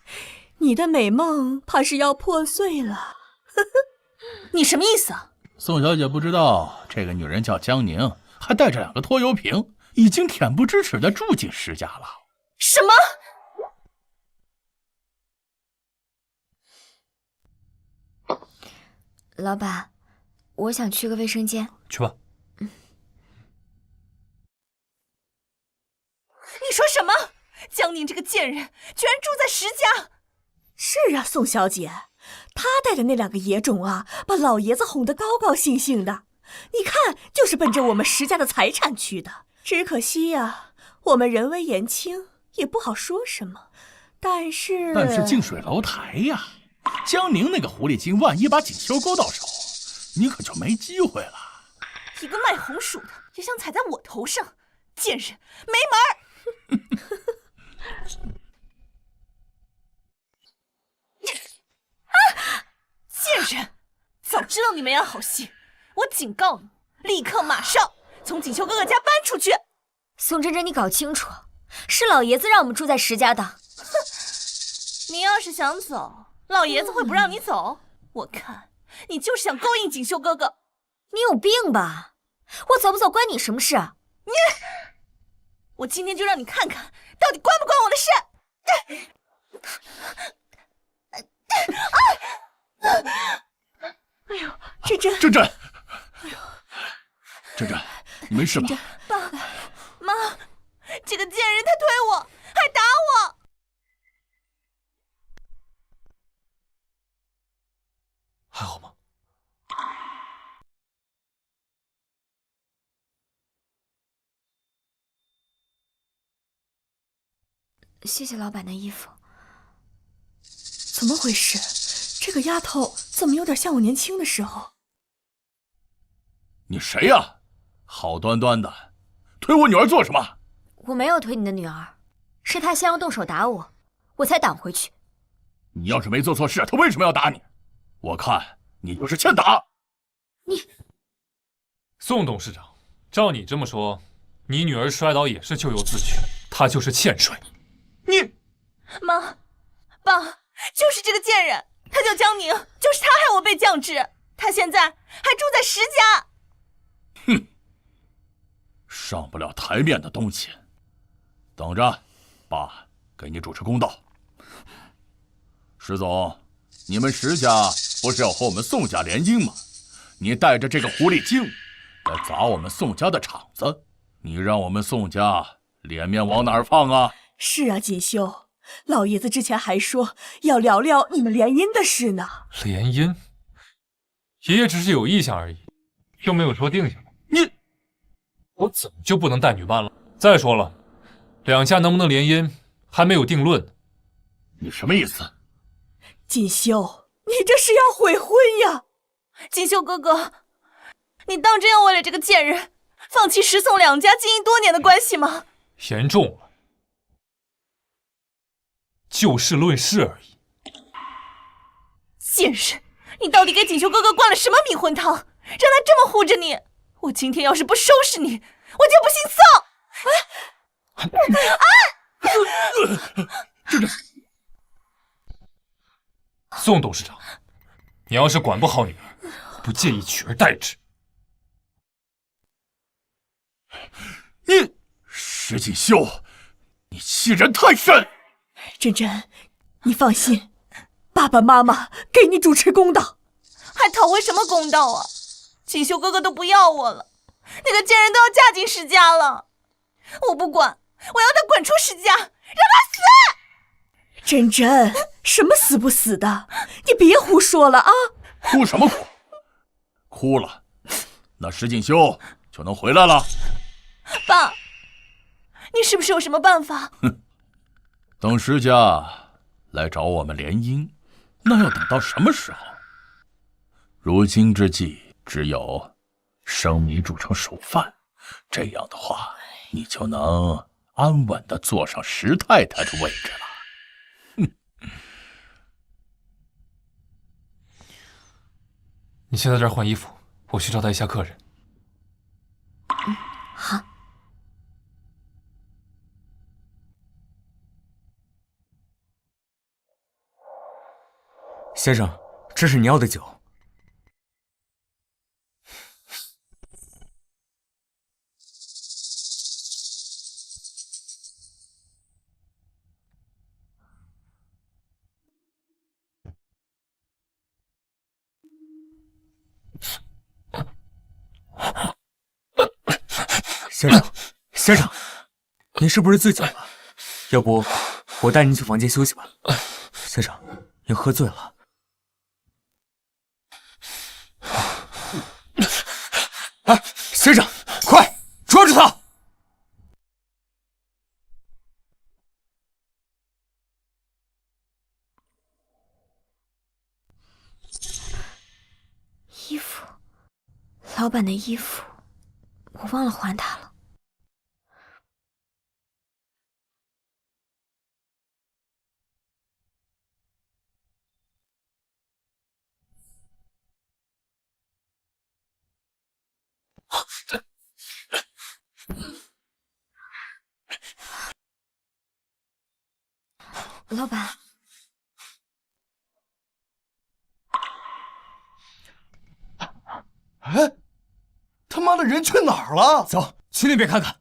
你的美梦怕是要破碎了。你什么意思啊？宋小姐不知道，这个女人叫江宁，还带着2个拖油瓶，已经恬不知耻地住进石家了。什么？老板，我想去个卫生间。去吧。你说什么？江宁这个贱人居然住在石家！是啊，宋小姐，她带着那2个野种啊，把老爷子哄得高高兴兴的。你看，就是奔着我们石家的财产去的。只可惜呀，我们人微言轻，也不好说什么。但是近水楼台呀，江宁那个狐狸精，万一把锦绣勾到手，你可就没机会了。一个卖红薯的也想踩在我头上，贱人，没门儿！贱人，早知道你没安好心，我警告你，立刻马上从锦绣哥哥家搬出去。宋真真，你搞清楚，是老爷子让我们住在石家的。哼，你要是想走，老爷子会不让你走？我看你就是想勾引锦绣哥哥。你有病吧？我走不走关你什么事啊？我今天就让你看看，到底关不关我的事！哎呦，真真，真真，哎呦，真真，你没事吧？爸妈，这个贱人他推我，还打我。还好吗？谢谢老板的衣服。怎么回事？这个丫头怎么有点像我年轻的时候？你谁呀？好端端的，推我女儿做什么？我没有推你的女儿，是她先要动手打我，我才挡回去。你要是没做错事，她为什么要打你？我看你就是欠打。你，宋董事长，照你这么说，你女儿摔倒也是咎由自取，她就是欠摔。你，妈，爸，就是这个贱人，她叫江宁，就是她害我被降职，她现在还住在石家。哼，你要是没做错事，她为什么要打你？我看你就是欠打。你，妈，爸，就是这个贱人，他叫江宁，就是他害我被降职，他现在还住在石家。哼，你要是想走，老爷子会不让你走。你，宋小姐，上不了台面的东西。等着，爸给你主持公道。石总，你们石家不是要和我们宋家联姻吗？你带着这个狐狸精来砸我们宋家的场子，你让我们宋家脸面往哪儿放啊？是啊，锦绣，老爷子之前还说要聊聊你们联姻的事呢。联姻？爷爷只是有意向而已，又没有说定下来。我怎么就不能带女伴了？再说了，两家能不能联姻还没有定论呢。你什么意思？锦绣，你这是要悔婚呀！锦绣哥哥，你当真要为了这个贱人放弃石宋两家经营多年的关系吗？严重了，就事论事而已。贱人，你到底给锦绣哥哥灌了什么迷魂汤，让他这么护着你？我今天要是不收拾你，我就不姓宋！宋董事长，你要是管不好女儿，不介意取而代之。你石锦绣，你欺人太甚！珍珍，你放心，爸爸妈妈给你主持公道。还讨回什么公道啊？锦绣哥哥都不要我了，那个贱人都要嫁进石家了，我不管，我要他滚出石家，让他死！珍珍，什么死不死的？你别胡说了啊！哭什么哭？哭了，那石锦绣就能回来了。爸，你是不是有什么办法？等石家来找我们联姻，那要等到什么时候？如今之计，只有生米煮成熟饭，这样的话，你就能安稳地坐上石太太的位置了。你先在这儿换衣服，我去招待一下客人。好。先生，这是你要的酒。先生，您是不是醉酒了？要不我带您去房间休息吧。先生，您喝醉了。哎，先生，快抓住他！衣服，老板的衣服，我忘了还他了。老板，哎，他妈的人去哪儿了？走，去那边看看。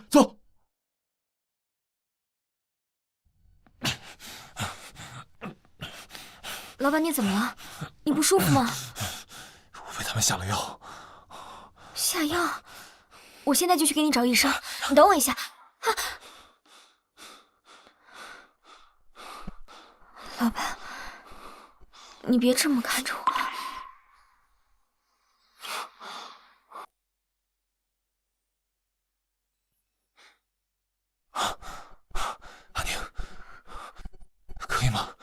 走。老板，你怎么了？你不舒服吗？我被他们下了药。下药？我现在就去给你找医生。你等我一下。老板，你别这么看着我。阿宁，可以吗？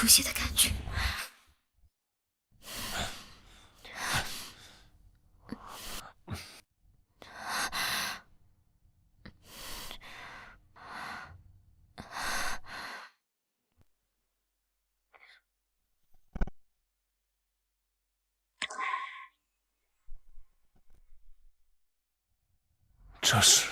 熟悉的感觉。这是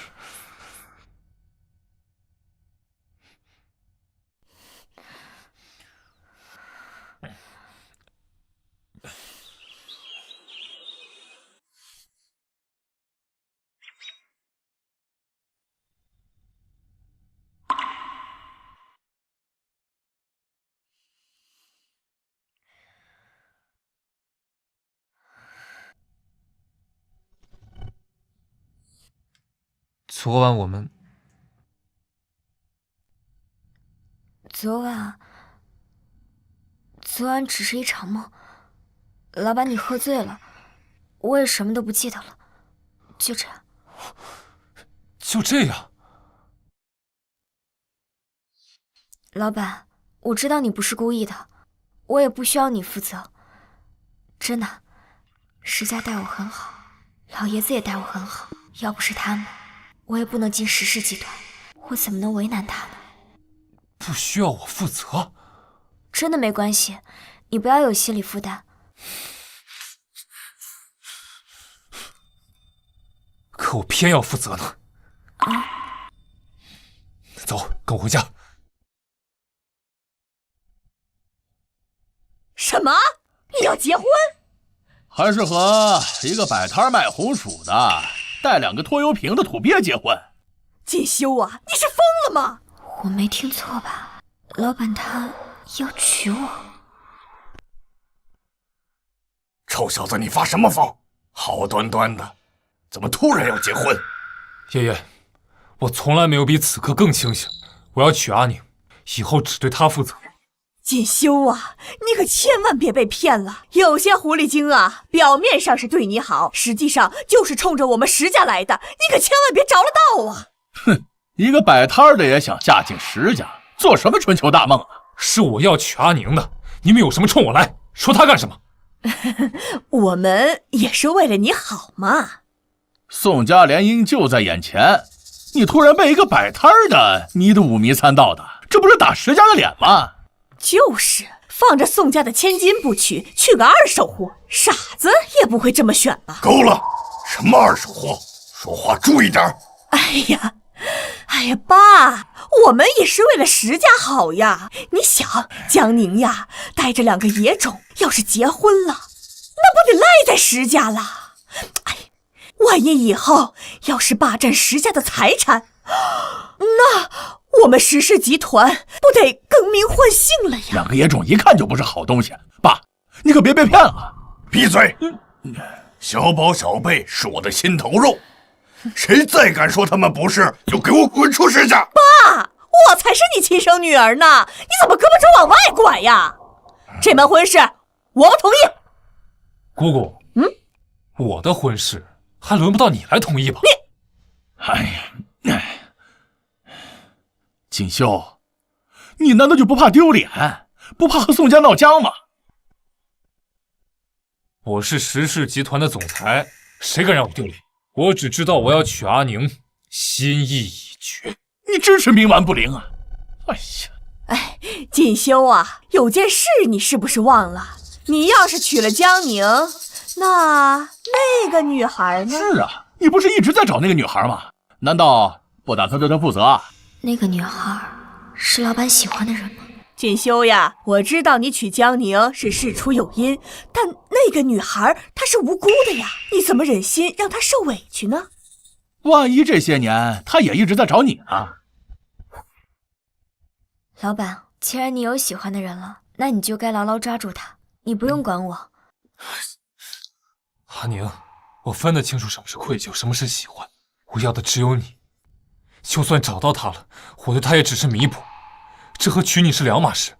昨晚我们昨晚只是一场梦。老板，你喝醉了，我也什么都不记得了，就这样。就这样。老板，我知道你不是故意的，我也不需要你负责。真的，石家待我很好，老爷子也待我很好，要不是他们，我也不能进石氏集团，我怎么能为难他呢？不需要我负责？真的没关系，你不要有心理负担。可我偏要负责呢。啊！走，跟我回家。什么？你要结婚？还是和一个摆摊卖红薯的、带2个拖油瓶的土鳖结婚？锦绣啊，你是疯了吗？我没听错吧？老板他要娶我？臭小子，你发什么疯？好端端的，怎么突然要结婚？爷爷，我从来没有比此刻更清醒。我要娶阿宁，以后只对她负责。锦绣啊，你可千万别被骗了。有些狐狸精啊，表面上是对你好，实际上就是冲着我们石家来的。你可千万别着了道啊！哼，一个摆摊的也想嫁进石家，做什么春秋大梦啊？是我要娶阿宁的，你们有什么冲我来，说他干什么？我们也是为了你好嘛。宋家联姻就在眼前，你突然被一个摆摊的迷得五迷三道的，这不是打石家的脸吗？就是放着宋家的千金不娶，娶个二手货，傻子也不会这么选吧？够了，什么二手货，说话注意点。哎呀，爸，我们也是为了石家好呀。你想，江宁呀，带着2个野种，要是结婚了，那不得赖在石家了？哎，万一以后要是霸占石家的财产，那我们石氏集团不得更名换姓了呀？ 2个野种一看就不是好东西，爸，你可别被骗了。闭嘴！小宝小贝是我的心头肉，谁再敢说他们不是，就给我滚出石家！爸，我才是你亲生女儿呢，你怎么胳膊肘往外拐呀？这门婚事我不同意。姑姑，我的婚事还轮不到你来同意吧？锦绣，你难道就不怕丢脸，不怕和宋家闹僵吗？我是石氏集团的总裁，谁敢让我丢脸？我只知道我要娶阿宁，心意已决。你真是冥顽不灵啊！锦绣啊，有件事你是不是忘了？你要是娶了江宁，那个女孩呢？是啊，你不是一直在找那个女孩吗？难道不打算对她负责啊？那个女孩是老板喜欢的人吗？锦绣呀，我知道你娶江宁是事出有因，但那个女孩她是无辜的呀，你怎么忍心让她受委屈呢？万一这些年她也一直在找你呢？老板，既然你有喜欢的人了，那你就该牢牢抓住他，你不用管我。阿宁，我分得清楚什么是愧疚，什么是喜欢，我要的只有你。就算找到他了，我对他也只是弥补，这和娶你是两码事。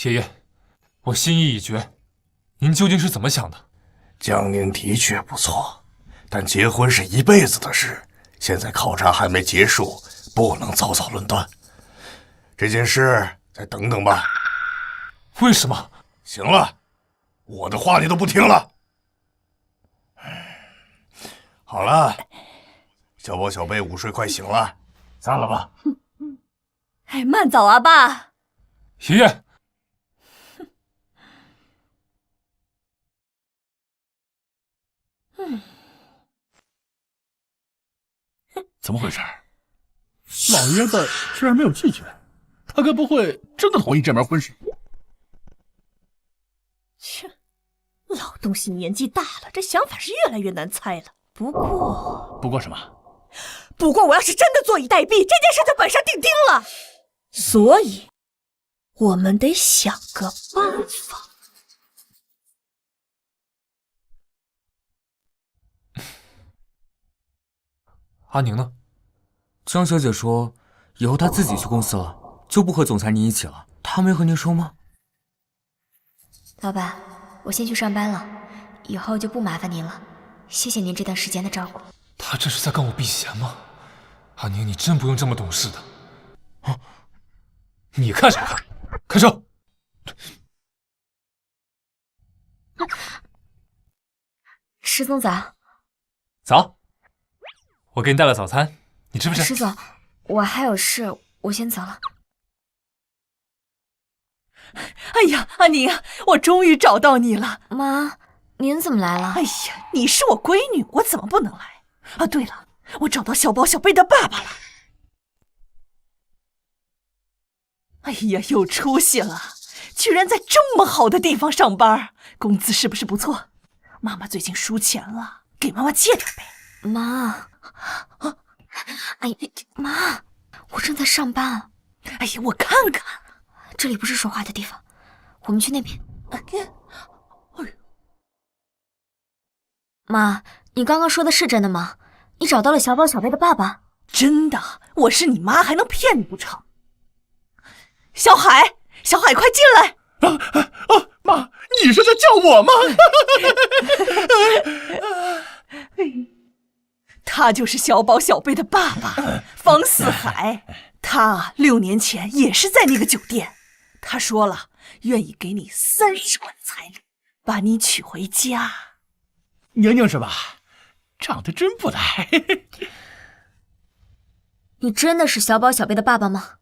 爷爷，我心意已决，您究竟是怎么想的？江宁的确不错，但结婚是一辈子的事，现在考察还没结束，不能早早论断。这件事再等等吧。为什么？行了，我的话你都不听了。好了，小宝小贝午睡快醒了，散了吧。哎，慢走啊，爸。爷爷。怎么回事？老爷子居然没有拒绝，他该不会真的同意这门婚事？切，老东西年纪大了，这想法是越来越难猜了。不过什么？不过我要是真的坐以待毙，这件事就板上钉钉了。所以，我们得想个办法。阿宁呢？江小姐说，以后她自己去公司了，就不和总裁您一起了。她没和您说吗？老板，我先去上班了，以后就不麻烦您了。谢谢您这段时间的照顾。他这是在跟我避嫌吗？阿宁，你真不用这么懂事的。啊！你看什么看？开车！石总早。早。我给你带了早餐，你吃不吃？石总，我还有事，我先走了。哎呀，阿宁，我终于找到你了。妈，您怎么来了？哎呀，你是我闺女，我怎么不能来？啊，对了，我找到小宝小贝的爸爸了。哎呀，有出息了，居然在这么好的地方上班，工资是不是不错？妈妈最近输钱了，给妈妈借点呗。妈，哎呀，妈，我正在上班。哎呀，我看看，这里不是说话的地方，我们去那边。妈，你刚刚说的是真的吗？你找到了小宝小贝的爸爸？真的，我是你妈，还能骗你不成？小海，小海，快进来！妈，你是在叫我吗？他就是小宝小贝的爸爸，方四海。他6年前也是在那个酒店，他说了愿意给你30万彩礼，把你娶回家。宁宁是吧？长得真不赖。你真的是小宝小贝的爸爸吗？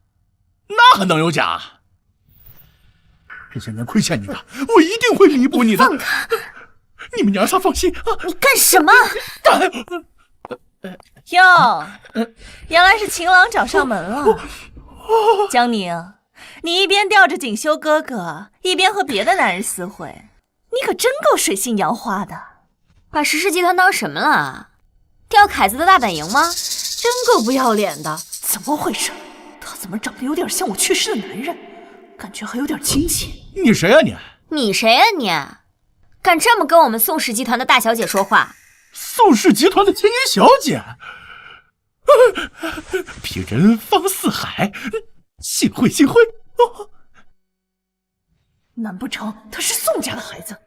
那还能有假？这些年亏欠你的，我一定会弥补你的。放开！你们娘仨放心啊！你干什么？哟，原来是情郎找上门了。江宁，你一边吊着锦绣哥哥，一边和别的男人私会，你可真够水性杨花的。把石氏集团当什么了？钓凯子的大本营吗？真够不要脸的！怎么回事？他怎么长得有点像我去世的男人？感觉还有点亲切。你谁呀你？你谁呀你？敢这么跟我们宋氏集团的大小姐说话？宋氏集团的青衣小姐，鄙人方四海，幸会幸会。难不成他是宋家的孩子？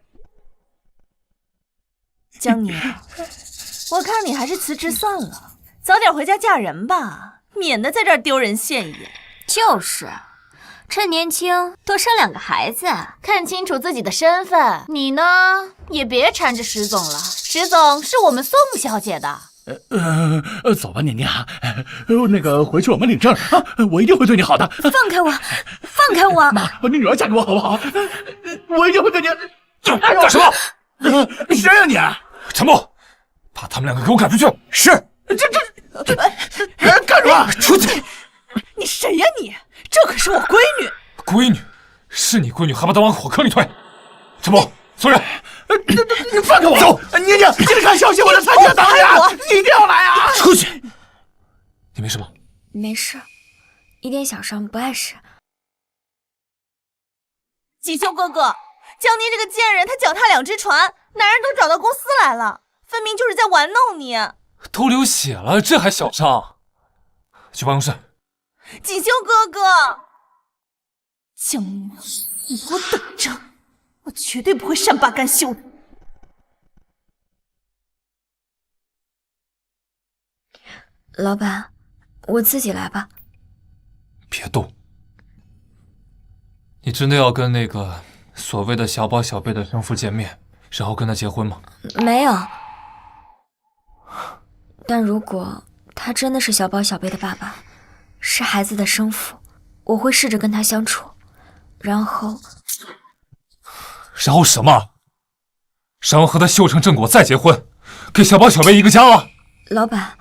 江宁，我看你还是辞职算了，早点回家嫁人吧，免得在这儿丢人现眼。就是，趁年轻多生2个孩子，看清楚自己的身份。你呢，也别缠着石总了，石总是我们宋小姐的。走吧，宁宁，那个回去我们领证啊，我一定会对你好的。放开我，放开我！妈，你女儿嫁给我好不好？我一定会对你。干什么？谁呀你？陈默，把他们2个给我赶出去！是。这干什么？出去！你谁呀你？这可是我闺女。闺女？是你闺女，还把她往火坑里推！陈默，送人！你放开我！走，宁宁，记得看小心我的残缺党呀！你一定要来啊！出去！你没事吗？没事，一点小伤，不碍事。锦绣哥哥，江宁这个贱人，他脚踏2只船，男人都找到公司来了，分明就是在玩弄你。都流血了，这还小伤？去办公室。锦绣哥哥，江宁，你给我等着，我绝对不会善罢甘休的。老板，我自己来吧。别动！你真的要跟那个所谓的小宝小贝的生父见面，然后跟他结婚吗？没有。但如果他真的是小宝小贝的爸爸，是孩子的生父，我会试着跟他相处，然后什么？然后和他修成正果再结婚，给小宝小贝一个家啊！老板，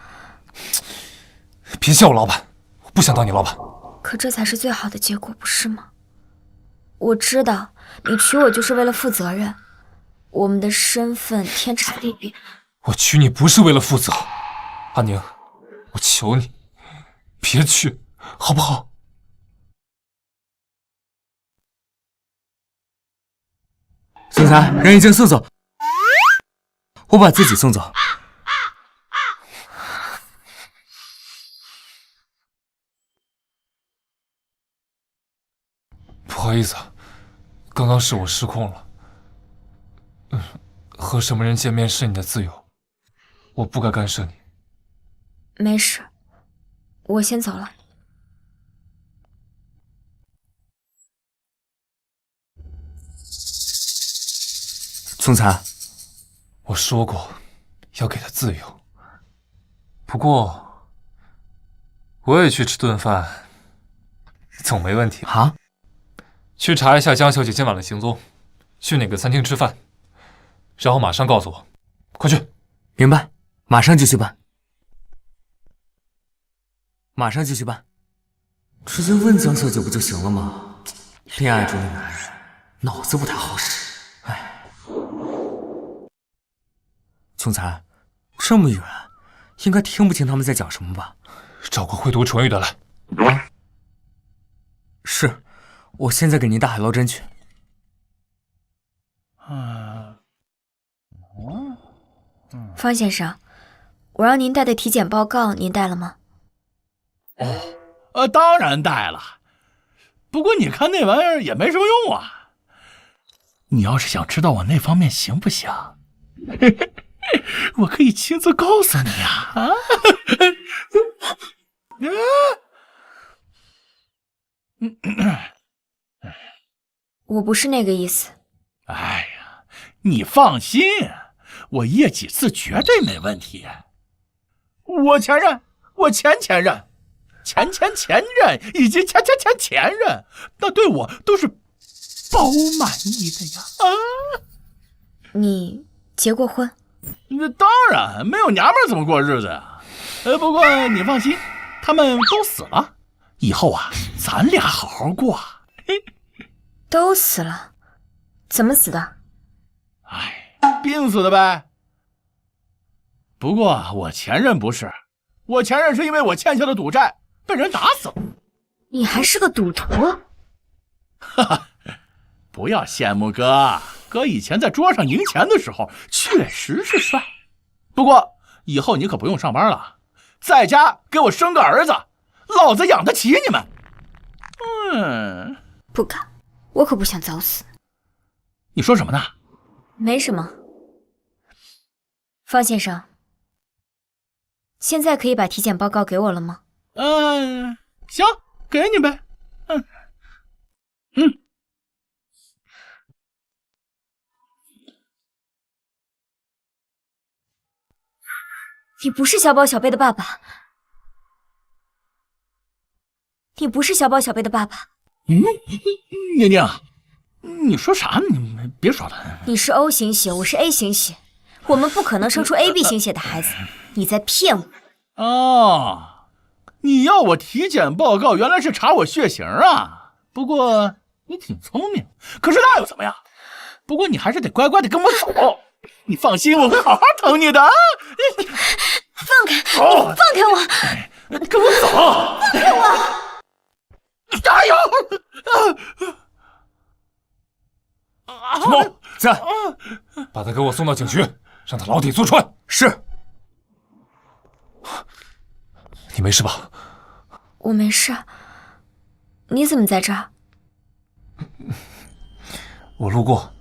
别叫我老板，我不想当你老板。可这才是最好的结果，不是吗？我知道你娶我就是为了负责任，我们的身份天差地别。我娶你不是为了负责，阿宁，我求你，别去，好不好？总裁，人已经送走，我把自己送走。不好意思，刚刚是我失控了。和什么人见面是你的自由，我不该干涉你。没事，我先走了。总裁，我说过要给他自由，不过我也去吃顿饭，总没问题啊？去查一下江小姐今晚的行踪，去哪个餐厅吃饭，然后马上告诉我，快去。明白，马上就去办。马上就去办。直接问江小姐不就行了吗？恋爱中的男人脑子不太好使。哎，总裁，这么远，应该听不清他们在讲什么吧？找个会读唇语的来。啊，是，我现在给您大海捞针去。方先生，我让您带的体检报告，您带了吗？当然带了。不过你看那玩意儿也没什么用啊。你要是想知道我那方面行不行，我可以亲自告诉你啊！我不是那个意思。哎呀，你放心，我验几次绝对没问题。我前任，我前任，前任以及前任，那对我都是包满意的呀！啊，你结过婚？那当然，没有娘们怎么过日子呀？不过你放心，他们都死了，以后啊，咱俩好好过。都死了？怎么死的？哎，病死的呗。不过我前任不是，我前任是因为我欠下的赌债被人打死了。你还是个赌徒？哈哈，不要羡慕哥，哥以前在桌上赢钱的时候确实是帅。不过以后你可不用上班了，在家给我生个儿子，老子养得起你们。不敢，我可不想早死。你说什么呢？没什么。方先生，现在可以把体检报告给我了吗？行，给你呗。你不是小宝小贝的爸爸，你不是小宝小贝的爸爸。宁宁，你说啥呢？你别说了。你是 O 型血，我是 A 型血，我们不可能生出 AB 型血的孩子。你在骗我。哦，你要我体检报告，原来是查我血型啊。不过你挺聪明，可是那又怎么样？不过你还是得乖乖的跟我走。你放心，我会好好疼你的啊！放开！放开我！跟我走！放开我！加油！什么？在，把他给我送到警局，让他牢底坐穿。是。你没事吧？我没事。你怎么在这儿？我路过，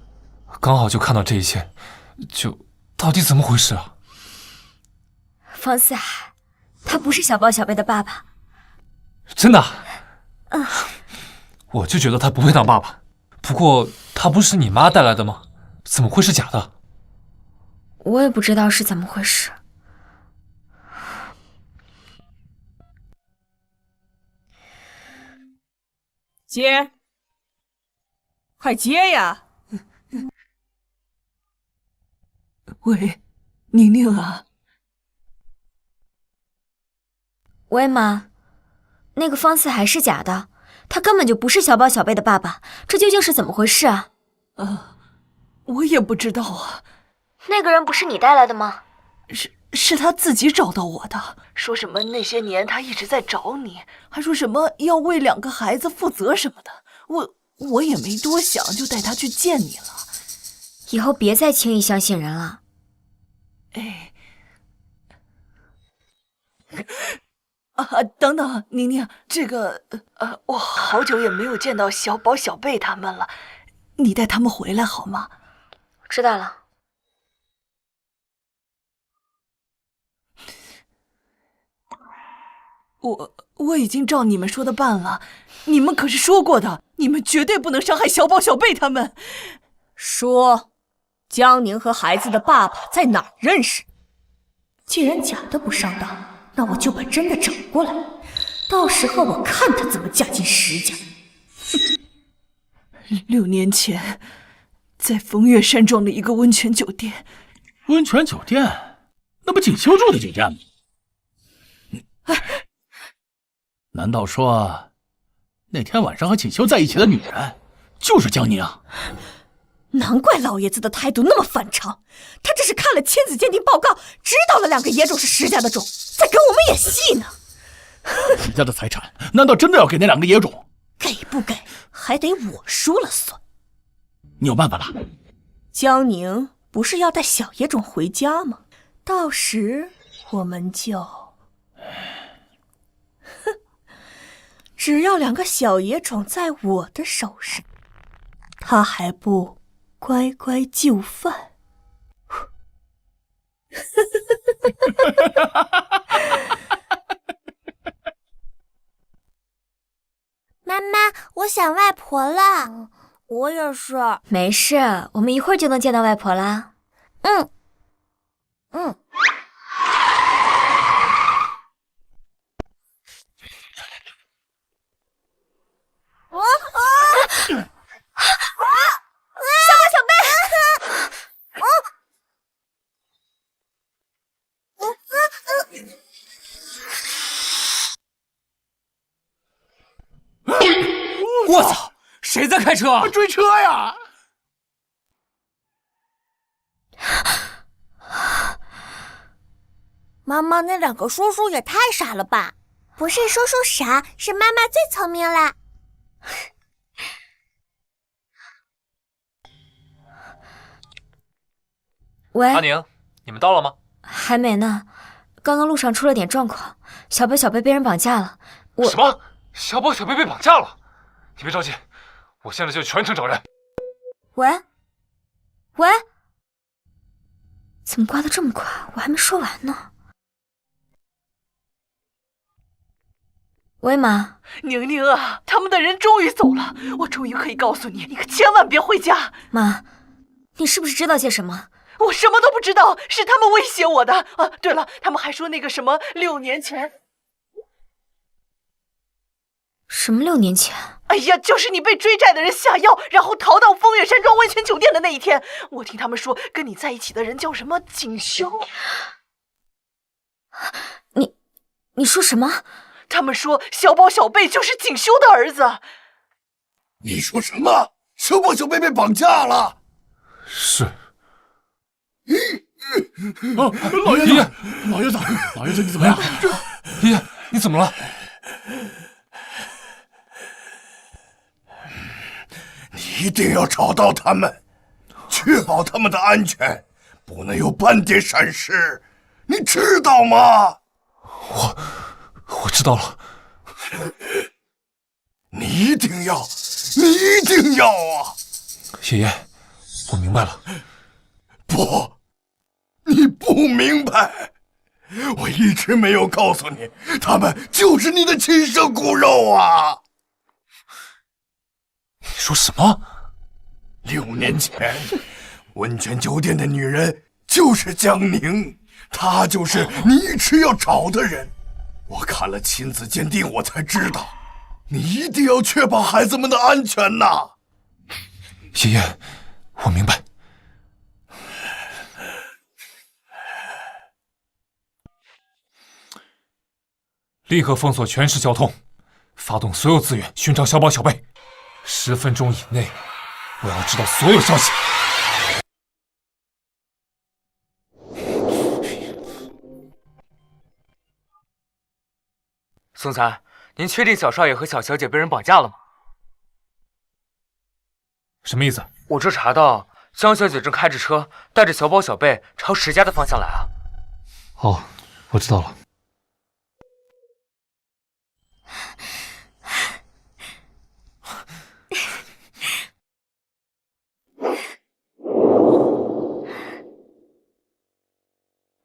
刚好就看到这一切，到底怎么回事啊？方四海，他不是小宝小贝的爸爸。真的？我就觉得他不配当爸爸，不过她不是你妈带来的吗？怎么会是假的？我也不知道是怎么回事。接，快接呀！喂，宁宁啊。喂，妈，那个方四海是假的，他根本就不是小宝小贝的爸爸，这究竟是怎么回事啊？我也不知道啊。那个人不是你带来的吗？是他自己找到我的，说什么那些年他一直在找你，还说什么要为2个孩子负责什么的。我也没多想，就带他去见你了。以后别再轻易相信人了。哎，等等，宁宁，这个我好久也没有见到小宝、小贝他们了，你带他们回来好吗？知道了。我已经照你们说的办了，你们可是说过的，你们绝对不能伤害小宝、小贝他们。说，江宁和孩子的爸爸在哪儿认识？既然假的不上当，那我就把真的找过来，到时候我看他怎么嫁进石家。6年前，在风月山庄的一个温泉酒店。温泉酒店？那不锦绣住的酒店吗？难道说，那天晚上和锦绣在一起的女人就是江宁？难怪老爷子的态度那么反常，他这是看了亲子鉴定报告，知道了2个野种是石家的种，在跟我们演戏呢。石家的财产难道真的要给那2个野种？给不给，还得我说了算。你有办法了？江宁不是要带小野种回家吗？到时我们就……只要2个小野种在我的手上，他还不乖乖就范？妈妈，我想外婆了。我也是。没事，我们一会儿就能见到外婆啦。嗯。我操！谁在开车啊？追车呀！妈妈，那2个叔叔也太傻了吧！不是叔叔傻，是妈妈最聪明了。喂，阿宁，你们到了吗？还没呢，刚刚路上出了点状况，小宝、小贝被人绑架了。什么？小宝、小贝被绑架了？你别着急，我现在就全程找人。喂，怎么挂得这么快？我还没说完呢。喂，妈。宁宁啊，他们的人终于走了，我终于可以告诉你，你可千万别回家。妈，你是不是知道些什么？我什么都不知道，是他们威胁我的。啊，对了，他们还说那个什么6年前。什么6年前？哎呀，就是你被追债的人下药，然后逃到风月山庄温泉酒店的那一天。我听他们说，跟你在一起的人叫什么锦绣。你说什么？他们说小宝、小贝就是锦绣的儿子。你说什么？小宝、小贝被绑架了？是。老爷子，老爷子，你怎么样？爷爷，你怎么了？你一定要找到他们，确保他们的安全，不能有半点闪失，你知道吗？我知道了。你一定要啊！爷爷，我明白了。不，你不明白。我一直没有告诉你，他们就是你的亲生骨肉啊！你说什么？ 6年前，温泉酒店的女人就是江宁，她就是你一直要找的人。我看了亲子鉴定，我才知道，你一定要确保孩子们的安全呐。爷爷，我明白。立刻封锁全市交通，发动所有资源寻找小宝小贝。10分钟以内，我要知道所有消息。总裁，您确定小少爷和小小姐被人绑架了吗？什么意思？我这查到江小姐正开着车，带着小宝小贝朝石家的方向来啊。哦，我知道了。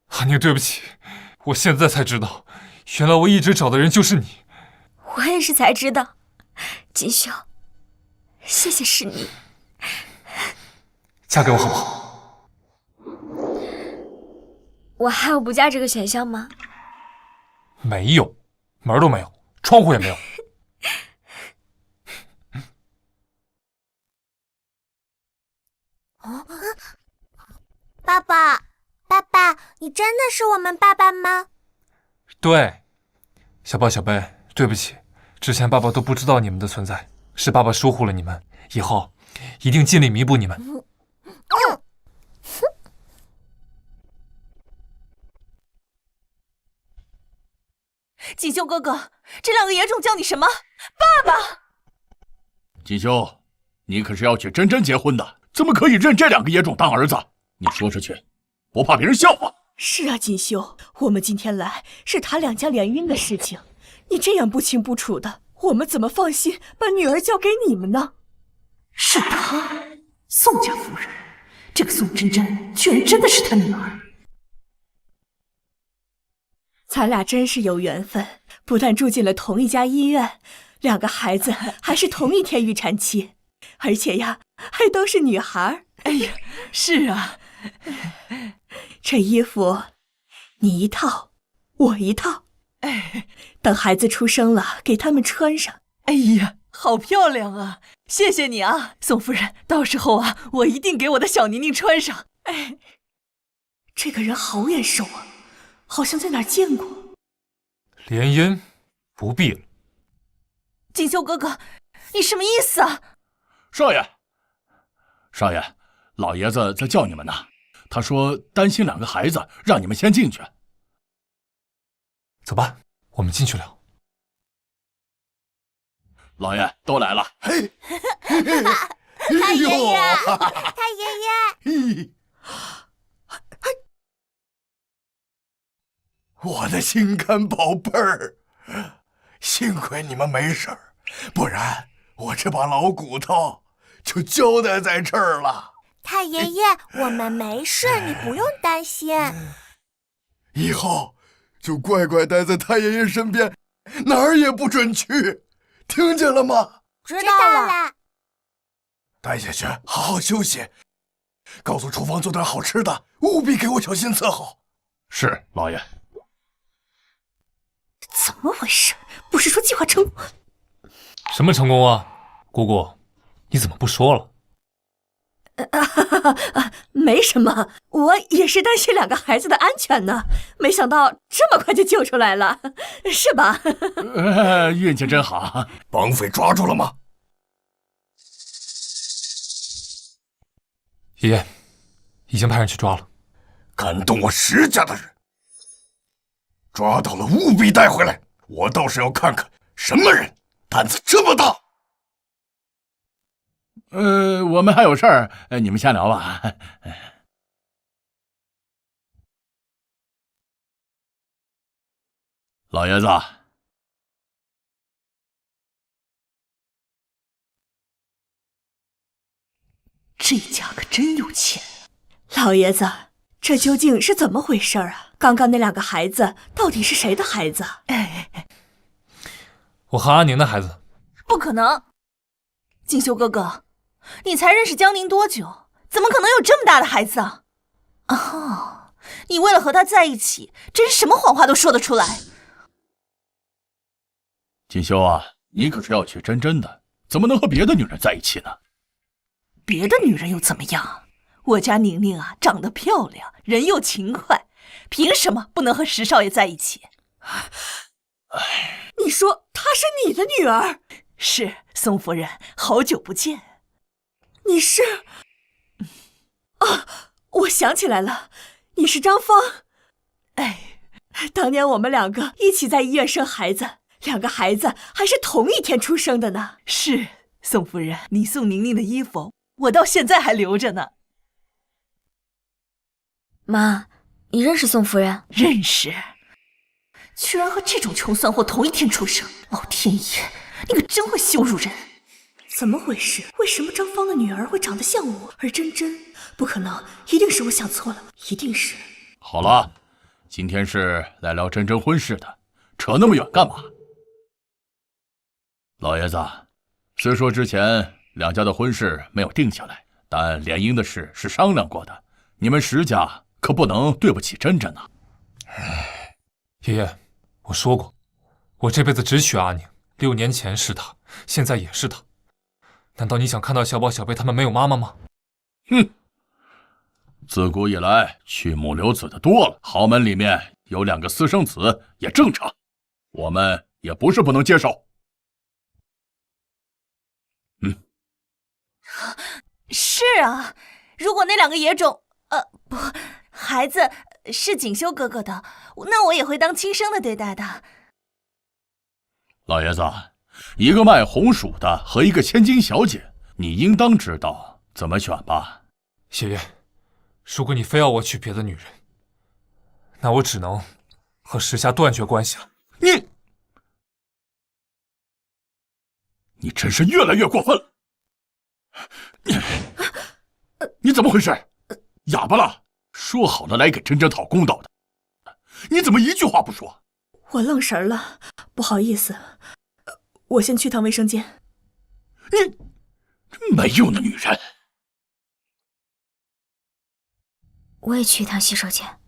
韩宁，对不起，我现在才知道，原来我一直找的人就是你。我也是才知道，锦绣，谢谢是你。嫁给我好不好？我还有不嫁这个选项吗？没有，门儿都没有，窗户也没有。爸爸，爸爸，你真的是我们爸爸吗？对，小宝小贝，对不起，之前爸爸都不知道你们的存在，是爸爸疏忽了你们，以后一定尽力弥补你们。锦绣哥哥，这2个野种叫你什么？爸爸！锦绣，你可是要娶真真结婚的，怎么可以认这2个野种当儿子？你说出去，不怕别人笑话？是啊，锦绣，我们今天来是谈2家联姻的事情，你这样不清不楚的，我们怎么放心把女儿交给你们呢？是他，宋家夫人，这个宋真真居然真的是他女儿。咱俩真是有缘分，不但住进了同一家医院，2个孩子还是同一天预产期，而且呀，还都是女孩。哎呀，是啊，这衣服你一套，我一套。哎，等孩子出生了，给他们穿上。哎呀，好漂亮啊！谢谢你啊，宋夫人，到时候啊，我一定给我的小宁宁穿上。哎，这个人好眼熟啊，好像在哪儿见过。联姻不必了。锦绣哥哥，你什么意思啊？少爷，少爷，老爷子在叫你们呢。他说担心2个孩子，让你们先进去。走吧，我们进去聊。老爷都来了。嘿，太爷爷，太爷爷。我的心肝宝贝儿，幸亏你们没事儿，不然我这把老骨头就交代在这儿了。太爷爷，我们没事，你不用担心。以后就乖乖待在太爷爷身边，哪儿也不准去，听见了吗？知道了。待下去，好好休息。告诉厨房做点好吃的，务必给我小心伺候。是，老爷。怎么回事？不是说计划成功？什么成功啊？姑姑，你怎么不说了？没什么，我也是担心2个孩子的安全呢。没想到这么快就救出来了，是吧？运气真好。绑匪抓住了吗？爷爷，已经派人去抓了。敢动我石家的人，抓到了务必带回来。我倒是要看看什么人胆子这么大。我们还有事儿，你们先聊吧。老爷子，这家可真有钱。老爷子，这究竟是怎么回事啊？刚刚那2个孩子到底是谁的孩子？我和阿宁的孩子。不可能，锦绣哥哥，你才认识江宁多久？怎么可能有这么大的孩子啊？哦，你为了和他在一起，真是什么谎话都说得出来。锦绣啊，你可是要娶真真的，怎么能和别的女人在一起呢？别的女人又怎么样？我家宁宁啊，长得漂亮，人又勤快，凭什么不能和石少爷在一起？你说她是你的女儿？是，宋夫人，好久不见。你是？啊，我想起来了，你是张芳。哎，当年我们两个一起在医院生孩子，2个孩子还是同一天出生的呢。是，宋夫人，你送宁宁的衣服，我到现在还留着呢。妈，你认识宋夫人？认识。居然和这种穷酸货同一天出生，老天爷，你可真会羞辱人！怎么回事？为什么张芳的女儿会长得像我，而真真不可能？一定是我想错了，一定是。好了，今天是来聊真真婚事的，扯那么远干嘛？老爷子，虽说之前2家的婚事没有定下来，但联姻的事是商量过的，你们石家可不能对不起真真呐。爷爷，我说过，我这辈子只娶阿宁，6年前是她，现在也是她。难道你想看到小宝、小贝他们没有妈妈吗？哼！自古以来，娶母留子的多了，豪门里面有2个私生子也正常，我们也不是不能接受。是啊，如果那2个野种，不，孩子是锦绣哥哥的，那我也会当亲生的对待的。老爷子，一个卖红薯的和一个千金小姐，你应当知道怎么选吧？爷爷，如果你非要我娶别的女人，那我只能和石家断绝关系了。你真是越来越过分了！你怎么回事？哑巴了？说好了来给真真讨公道的，你怎么一句话不说？我愣神了，不好意思，我先去趟卫生间。你没用的女人！我也去一趟洗手间。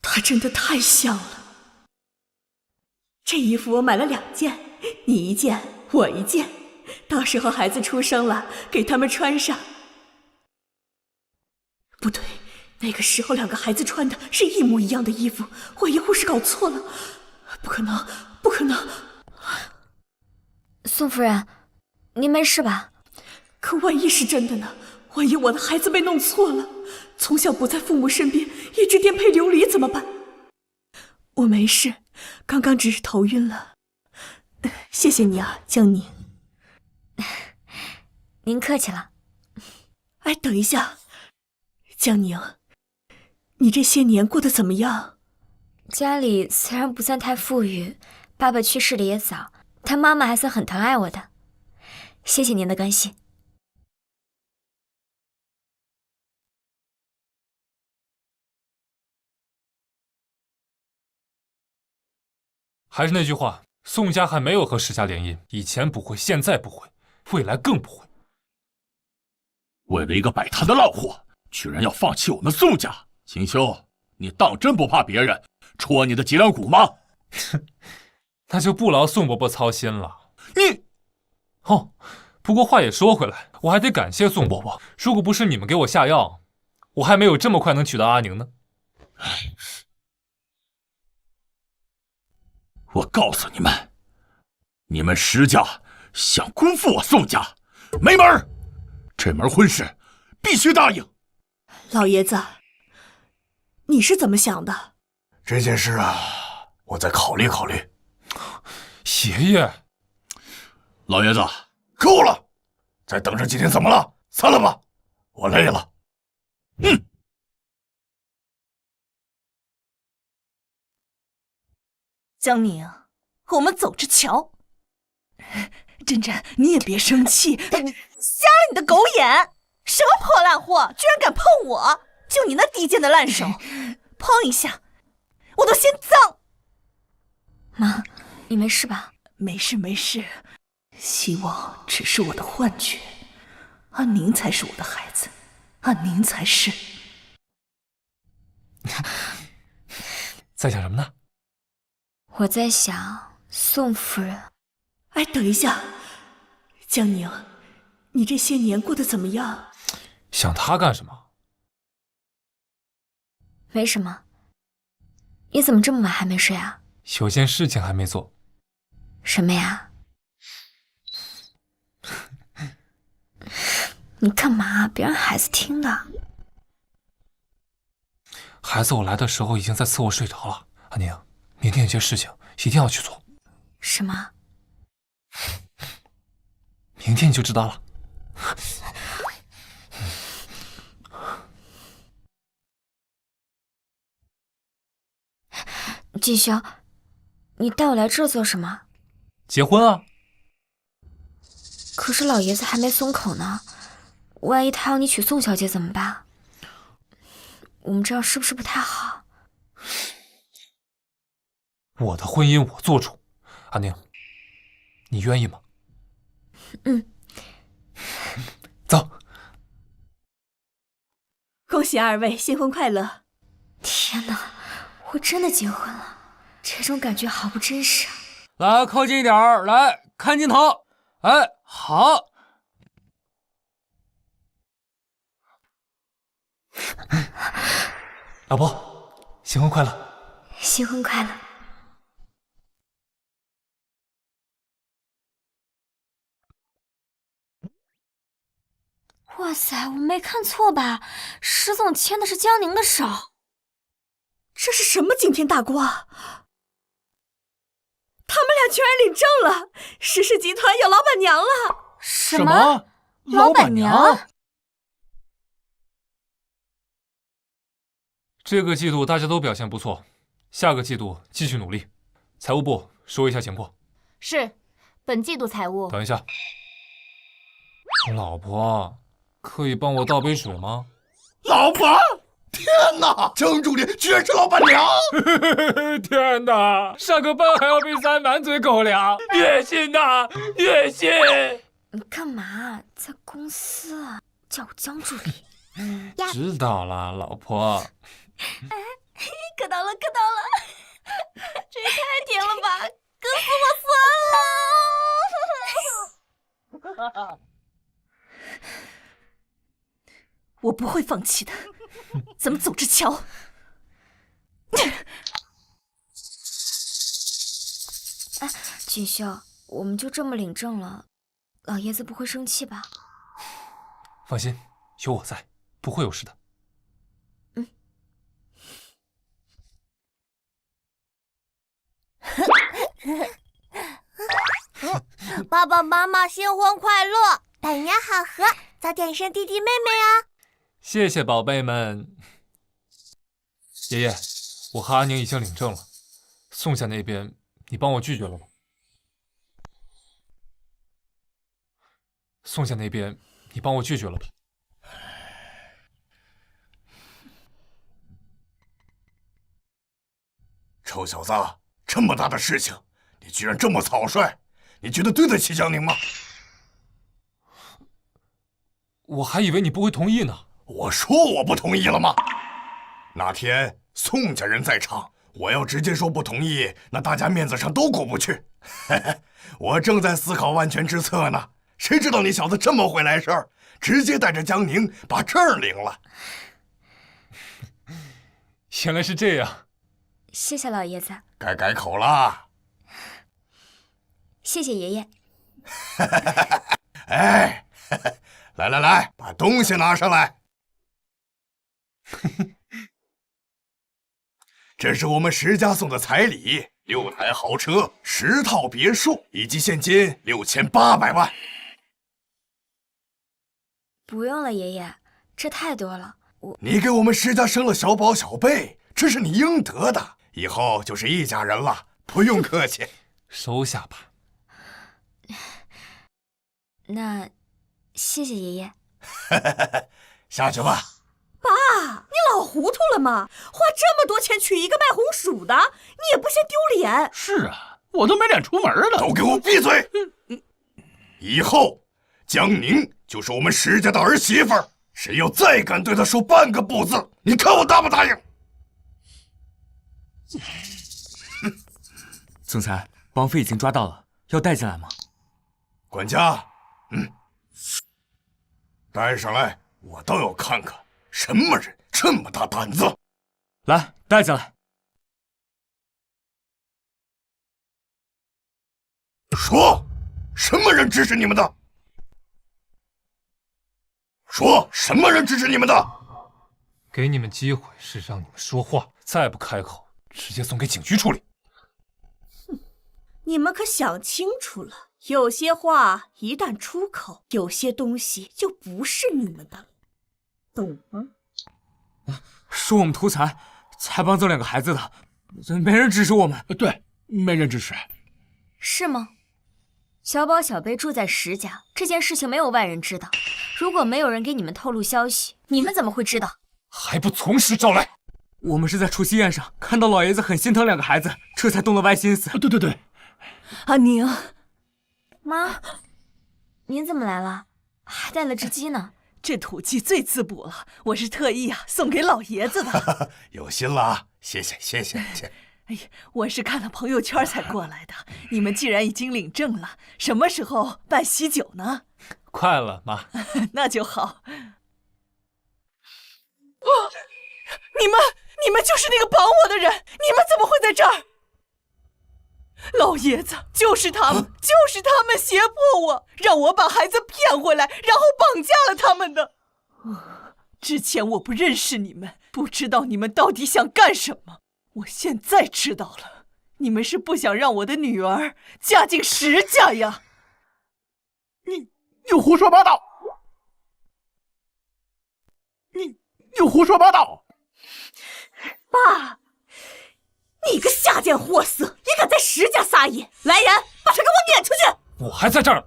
她真的太像了。这衣服我买了2件，你1件，我1件。到时候孩子出生了，给他们穿上。不对，那个时候2个孩子穿的是一模一样的衣服，我一会是搞错了。不可能，不可能！宋夫人，您没事吧？可万一是真的呢？万一我的孩子被弄错了，从小不在父母身边，一直颠沛流离怎么办？我没事，刚刚只是头晕了。谢谢你啊，江宁。您客气了。哎，等一下，江宁，你这些年过得怎么样？家里虽然不算太富裕，爸爸去世的也早，但妈妈还算很疼爱我的。谢谢您的关心。还是那句话，宋家还没有和石家联姻，以前不会，现在不会，未来更不会。为了一个摆摊的烂货，居然要放弃我们宋家！锦绣，你当真不怕别人戳你的脊梁骨吗？那就不劳宋伯伯操心了。你，不过话也说回来，我还得感谢宋伯伯，如果不是你们给我下药，我还没有这么快能娶到阿宁呢。我告诉你们，你们石家想辜负我宋家，没门儿！这门婚事必须答应。老爷子，你是怎么想的？这件事啊，我再考虑考虑。爷爷，老爷子，够了！再等上几天怎么了？散了吧，我累了。江宁，我们走着瞧。真真，你也别生气，瞎了你的狗眼！什么破烂货，居然敢碰我！就你那低贱的烂手，碰一下，我都嫌脏。妈，你没事吧？没事没事，希望只是我的幻觉。安宁才是我的孩子，安宁才是。在想什么呢？我在想宋夫人。哎，等一下，江宁，你这些年过得怎么样？想她干什么？没什么。你怎么这么晚还没睡啊？有件事情还没做。什么呀？你干嘛？别让孩子听的。孩子，我来的时候已经在侧卧睡着了。安宁，明天有些事情一定要去做。什么？明天你就知道了。锦绣，你带我来这做什么？结婚啊！可是老爷子还没松口呢，万一他要你娶宋小姐怎么办？我们这样是不是不太好？我的婚姻我做主，安宁，你愿意吗？嗯。走。恭喜二位新婚快乐！天哪，我真的结婚了，这种感觉好不真实啊！来，靠近一点儿，来看镜头。哎，好。老婆，新婚快乐！新婚快乐！哇塞，我没看错吧？石总牵的是江宁的手。这是什么惊天大瓜？他们俩居然领证了，石氏集团有老板娘了！什么？老板娘？这个季度大家都表现不错，下个季度继续努力。财务部说一下情况。是，本季度财务。等一下，老婆，可以帮我倒杯水吗？老婆！天哪，江助理居然是老板娘！天哪，上个班还要被塞满嘴狗粮，月薪呐，月薪！你干嘛在公司啊？叫我江助理。知道了，老婆。可到了，可到了！这也太甜了吧，哥死我算了！我不会放弃的，咱们走着瞧。哎，锦绣，我们就这么领证了，老爷子不会生气吧？放心，有我在，不会有事的。爸爸妈妈新婚快乐，百年好合，早点生弟弟妹妹啊！谢谢宝贝们。爷爷，我和阿宁已经领证了，宋家那边你帮我拒绝了吧？宋家那边你帮我拒绝了吧？臭小子，这么大的事情，你居然这么草率，你觉得对得起江宁吗？我还以为你不会同意呢。我说我不同意了吗？那天宋家人在场，我要直接说不同意，那大家面子上都过不去。我正在思考万全之策呢，谁知道你小子这么会来事儿，直接带着江宁把证领了。原来是这样。谢谢老爷子。该改口了。谢谢爷爷。哎，来来来，把东西拿上来。这是我们石家送的彩礼，6台豪车，10套别墅，以及现金6800万。不用了，爷爷，这太多了。你给我们石家生了小宝小贝，这是你应得的，以后就是一家人了，不用客气。收下吧。那，谢谢爷爷。下去吧。爸，你老糊涂了吗？花这么多钱娶一个卖红薯的，你也不嫌丢脸？是啊，我都没脸出门了。都给我闭嘴！以后江宁就是我们石家的儿媳妇儿，谁要再敢对她说半个不字，你看我答不答应？总裁，绑匪已经抓到了，要带进来吗？管家，带上来，我倒要看看什么人这么大胆子。来，带进来。说，什么人指使你们的？说，什么人指使你们的？给你们机会是让你们说话，再不开口，直接送给警局处理。你们可想清楚了，有些话一旦出口，有些东西就不是你们的了，懂吗？说我们图财，才帮走2个孩子的，没人指使我们。对，没人指使。是吗？小宝、小贝住在石家，这件事情没有外人知道。如果没有人给你们透露消息，你们怎么会知道？还不从实招来！我们是在除夕宴上看到老爷子很心疼2个孩子，这才动了歪心思。对，阿宁，妈，您怎么来了？还带了只鸡呢。这土鸡最滋补了，我是特意送给老爷子的。有心了啊，谢谢。哎呀，我是看了朋友圈才过来的。你们既然已经领证了，什么时候办喜酒呢？快了，妈。那就好。你们就是那个绑我的人，你们怎么会在这儿？老爷子，就是他们胁迫我，让我把孩子骗回来，然后绑架了他们的。之前我不认识你们，不知道你们到底想干什么。我现在知道了，你们是不想让我的女儿嫁进石家呀！你胡说八道！你胡说八道！爸，你个下贱货色，也敢在石家撒野！来人，把他给我撵出去！我还在这儿。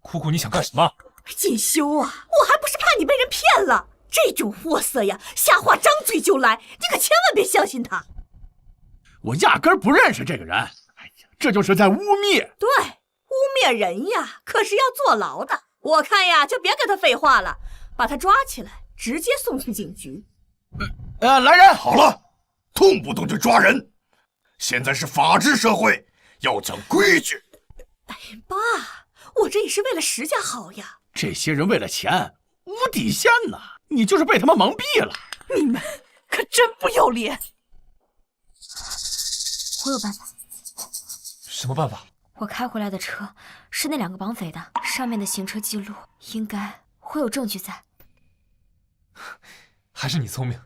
姑姑，你想干什么？锦绣啊，我还不是怕你被人骗了。这种货色呀，瞎话张嘴就来，你可千万别相信他。我压根儿不认识这个人，哎呀，这就是在污蔑。对，污蔑人呀，可是要坐牢的。我看呀，就别跟他废话了，把他抓起来，直接送去警局。来人！好了，动不动就抓人，现在是法治社会，要讲规矩。哎，爸，我这也是为了石家好呀。这些人为了钱无底线呐！你就是被他们蒙蔽了。你们可真不要脸！我有办法。什么办法？我开回来的车是那2个绑匪的，上面的行车记录应该会有证据在。还是你聪明。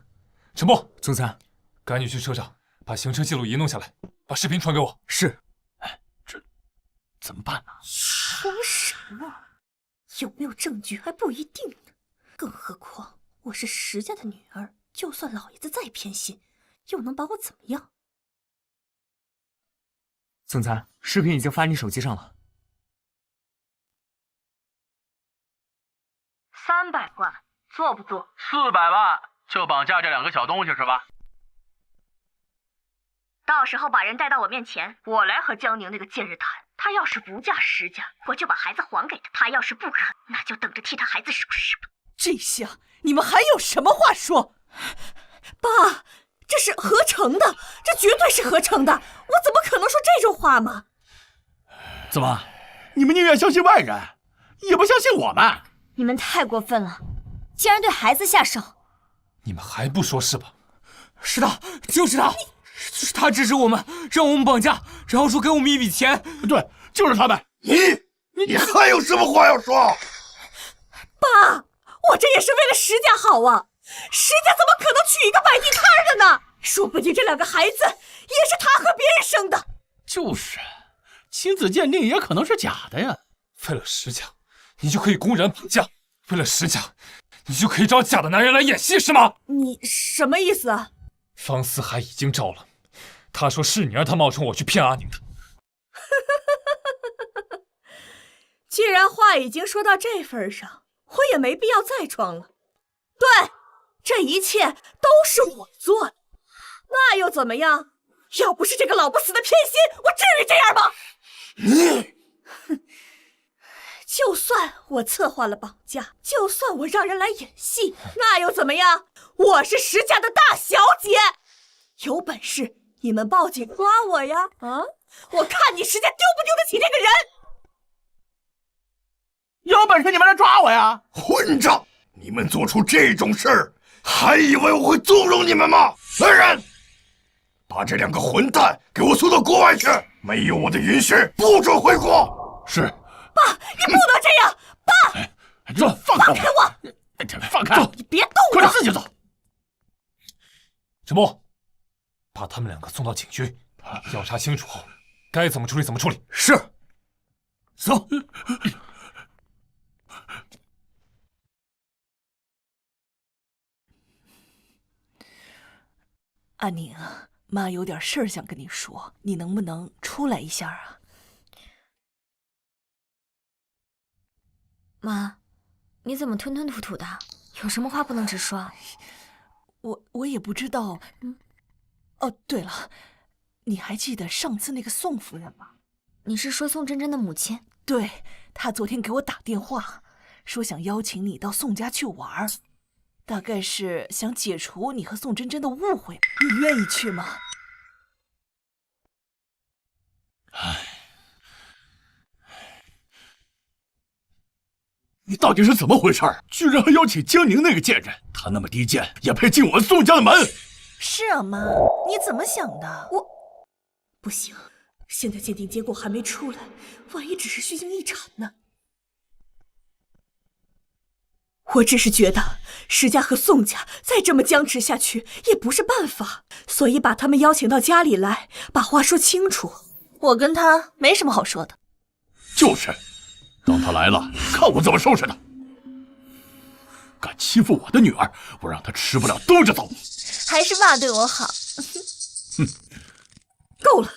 陈默，总裁，赶紧去车上把行车记录仪弄下来，把视频传给我。是。哎，这怎么办呢？说什么？有没有证据还不一定呢。更何况我是石家的女儿，就算老爷子再偏心，又能把我怎么样？总裁，视频已经发你手机上了。300万，做不做？400万就绑架这2个小东西是吧？到时候把人带到我面前，我来和江宁那个贱人谈。他要是不嫁石家，我就把孩子还给他；他要是不肯，那就等着替他孩子收拾吧。这下你们还有什么话说？爸，这是合成的，这绝对是合成的，我怎么可能说这种话嘛？怎么，你们宁愿相信外人，也不相信我们？你们太过分了，竟然对孩子下手！你们还不说是吧？是他，就是他，是他指使我们，让我们绑架，然后说给我们一笔钱。对，就是他们。你还有什么话要说？爸，我这也是为了石家好啊！石家怎么可能娶一个摆地摊的呢？说不定这2个孩子也是他和别人生的。就是，亲子鉴定也可能是假的呀。为了石家，你就可以公然绑架；为了石家，你就可以找假的男人来演戏是吗？你什么意思啊？方思海已经招了，他说是你让他冒充我去骗阿宁的。既然话已经说到这份上，我也没必要再装了。对，这一切都是我做的，那又怎么样？要不是这个老不死的偏心，我至于这样吗？就算我策划了绑架，就算我让人来演戏，那又怎么样？我是石家的大小姐，有本事你们报警抓我呀！啊，我看你石家丢不丢得起这个人！有本事你们来抓我呀！混账！你们做出这种事儿，还以为我会纵容你们吗？来人，把这2个混蛋给我送到国外去！没有我的允许，不准回国！是。爸，你不能这样！爸，这放开我！放开！你别动我！快点自己走！陈默，把他们2个送到警局，调查清楚后，该怎么处理怎么处理。是。走。阿宁，妈有点事儿想跟你说，你能不能出来一下啊？妈，你怎么吞吞吐吐的？有什么话不能直说？我也不知道。哦，对了，你还记得上次那个宋夫人吗？你是说宋真真的母亲？对，她昨天给我打电话，说想邀请你到宋家去玩，大概是想解除你和宋真真的误会。你愿意去吗？你到底是怎么回事？居然还邀请江宁那个贱人，她那么低贱，也配进我们宋家的门？是啊，妈，你怎么想的？不行，现在鉴定结果还没出来，万一只是虚惊一场呢？我只是觉得石家和宋家再这么僵持下去也不是办法，所以把他们邀请到家里来，把话说清楚。我跟他没什么好说的。就是。等他来了，看我怎么收拾他！敢欺负我的女儿，我让他吃不了兜着走！还是爸对我好。哼，够了！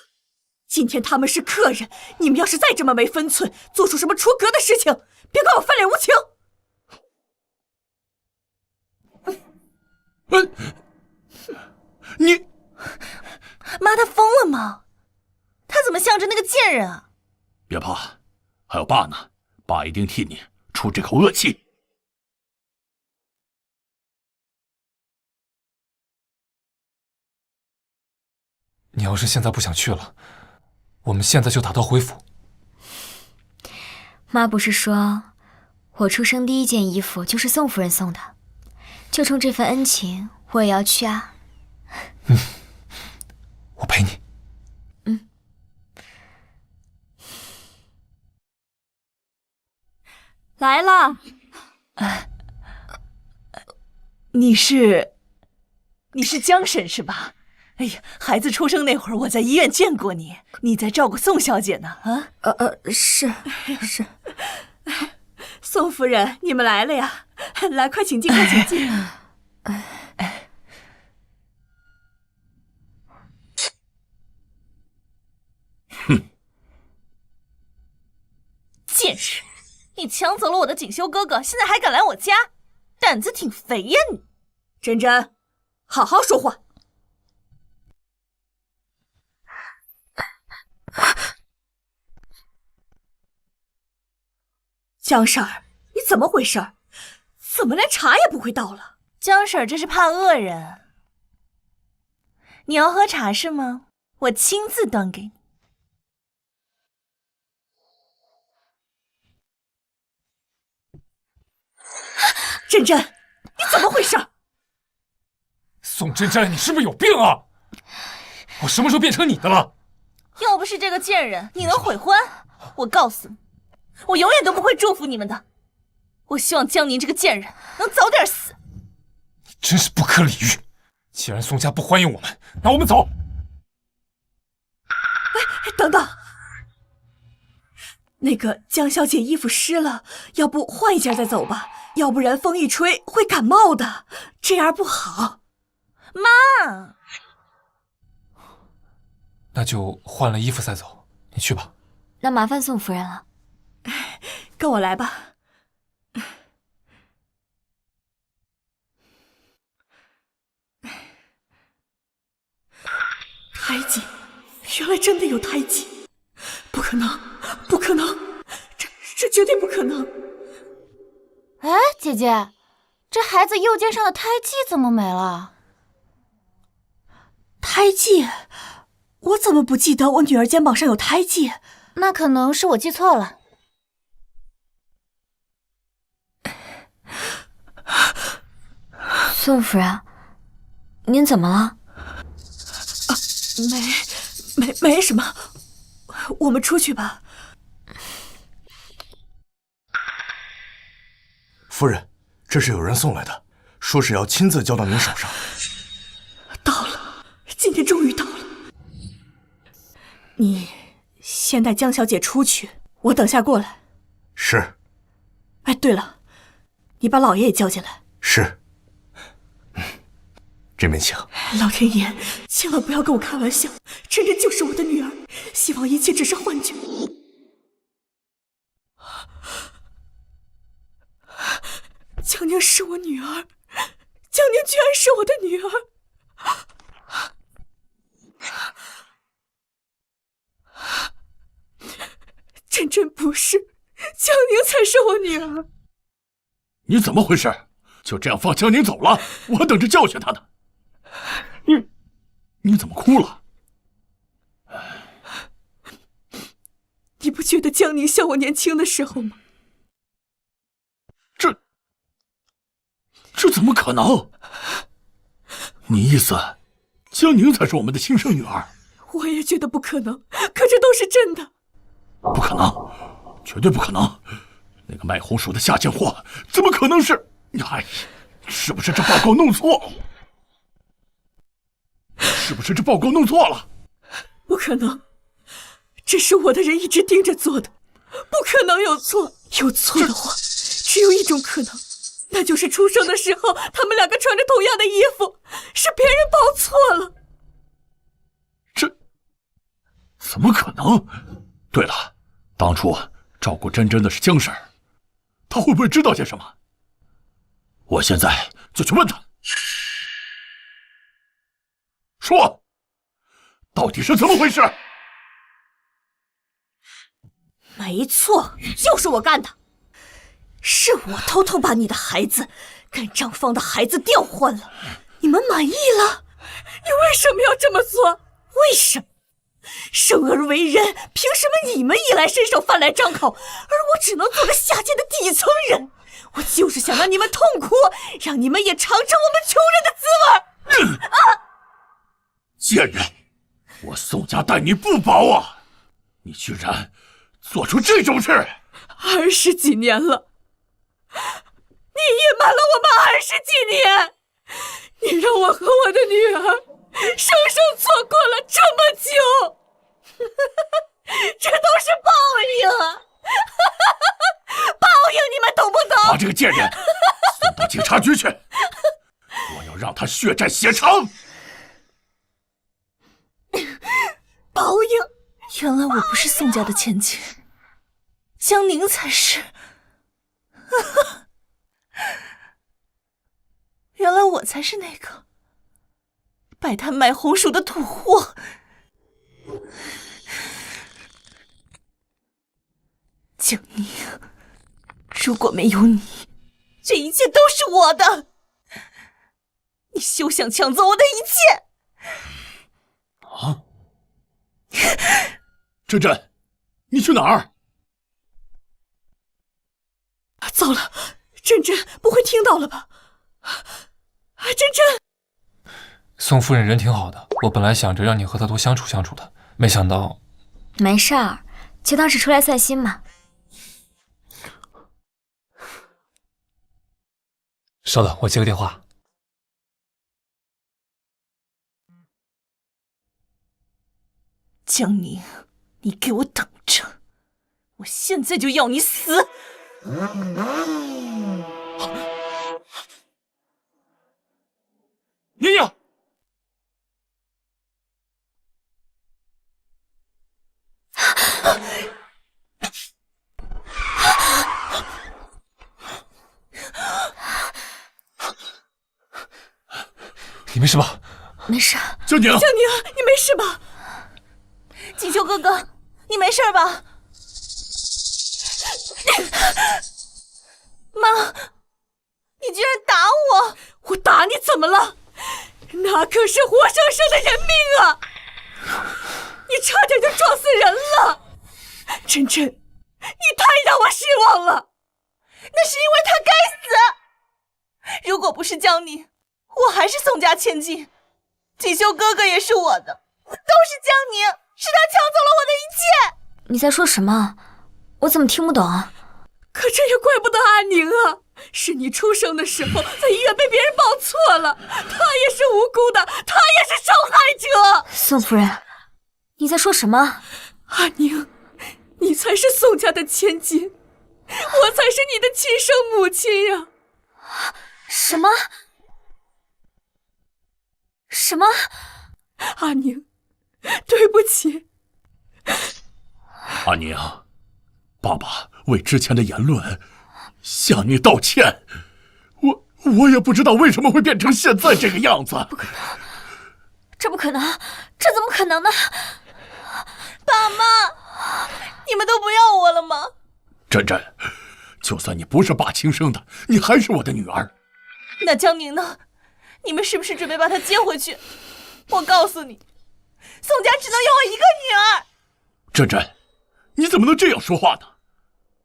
今天他们是客人，你们要是再这么没分寸，做出什么出格的事情，别怪我翻脸无情！你，妈，他疯了吗？他怎么向着那个贱人啊？别怕，还有爸呢。爸一定替你出这口恶气。你要是现在不想去了，我们现在就打道回府。妈不是说，我出生第一件衣服就是宋夫人送的，就冲这份恩情，我也要去啊。我陪你。来了，你是江婶是吧？哎呀，孩子出生那会儿我在医院见过你，你在照顾宋小姐呢啊？是。宋夫人，你们来了呀！来，快请进，快请进。哼，贱人！你抢走了我的锦绣哥哥，现在还敢来我家，胆子挺肥呀你！真真，好好说话。江婶儿，你怎么回事？怎么连茶也不会倒了？江婶儿这是怕饿人。你要喝茶是吗？我亲自端给你。真真，你怎么回事？宋真真，你是不是有病啊？我什么时候变成你的了？要不是这个贱人，你能悔婚？我告诉你，我永远都不会祝福你们的。我希望江宁这个贱人能早点死。你真是不可理喻！既然宋家不欢迎我们，那我们走。哎，等等，那个江小姐衣服湿了，要不换一件再走吧？要不然风一吹会感冒的，这样不好。妈，那就换了衣服再走，你去吧。那麻烦宋夫人了。跟我来吧。胎记，原来真的有胎记，不可能，不可能，这绝对不可能！哎，姐姐，这孩子右肩上的胎记怎么没了？胎记？我怎么不记得我女儿肩膀上有胎记？那可能是我记错了。宋夫人，您怎么了？没什么，我们出去吧。夫人，这是有人送来的，说是要亲自交到您手上。到了，今天终于到了。你先带江小姐出去，我等下过来。是。哎，对了，你把老爷也叫进来。是。这边请。老天爷，千万不要跟我开玩笑，真真就是我的女儿，希望一切只是幻觉。江宁是我女儿，江宁居然是我的女儿。真真不是，江宁才是我女儿。你怎么回事？就这样放江宁走了？我还等着教训他呢。你怎么哭了？你不觉得江宁像我年轻的时候吗？这怎么可能？你意思，江宁才是我们的亲生女儿？我也觉得不可能，可这都是真的。不可能，绝对不可能！那个卖红薯的下贱货，怎么可能是？哎，是不是这报告弄错了？是不是这报告弄错了？不可能，这是我的人一直盯着做的，不可能有错。有错的话，只有一种可能，那就是出生的时候他们两个穿着同样的衣服，是别人包错了。这怎么可能？对了，当初照顾真真的是江婶儿，她会不会知道些什么？我现在就去问她。说，到底是怎么回事？没错，就是我干的，是我偷偷把你的孩子跟张芳的孩子调换了。你们满意了？你为什么要这么做？为什么？生而为人，凭什么你们衣来伸手饭来张口，而我只能做个下贱的底层人？我就是想让你们痛苦，让你们也尝尝我们穷人的滋味。贱人，我宋家待你不薄啊！你居然做出这种事！20几年了，你隐瞒了我们20几年，你让我和我的女儿生生错过了这么久，这都是报应啊！报应，你们懂不懂？把这个贱人送到警察局去，我要让他血债血偿。报应！原来我不是宋家的千金，江宁才是。原来我才是那个摆摊卖红薯的土货。江宁，如果没有你，这一切都是我的。你休想抢走我的一切！啊！真真，你去哪儿？糟了，真真不会听到了吧？真真，宋夫人人挺好的，我本来想着让你和她多相处相处的，没想到。没事儿，就当是出来散心嘛。稍等，我接个电话。江宁，你给我等着！我现在就要你死！娘娘，你没事吧？没事。江宁，江宁，你没事吧？锦绣哥哥，你没事吧？妈，你居然打我！我打你怎么了？那可是活生生的人命啊！你差点就撞死人了，真真，你太让我失望了。那是因为他该死。如果不是江宁，我还是宋家千金。锦绣哥哥也是我的，都是江宁，是他抢走了我的一切。你在说什么？我怎么听不懂？可这也怪不得阿宁啊，是你出生的时候在医院被别人抱错了，他也是无辜的，他也是受害者。宋夫人，你在说什么？阿宁，你才是宋家的千金，我才是你的亲生母亲呀！什么？什么？阿宁，对不起。阿宁，爸爸为之前的言论向你道歉。我也不知道为什么会变成现在这个样子。不可能，这不可能，这怎么可能呢？爸妈，你们都不要我了吗？真真，就算你不是爸亲生的，你还是我的女儿。那江宁呢？你们是不是准备把她接回去？我告诉你，宋家只能有我一个女儿。真真，你怎么能这样说话呢？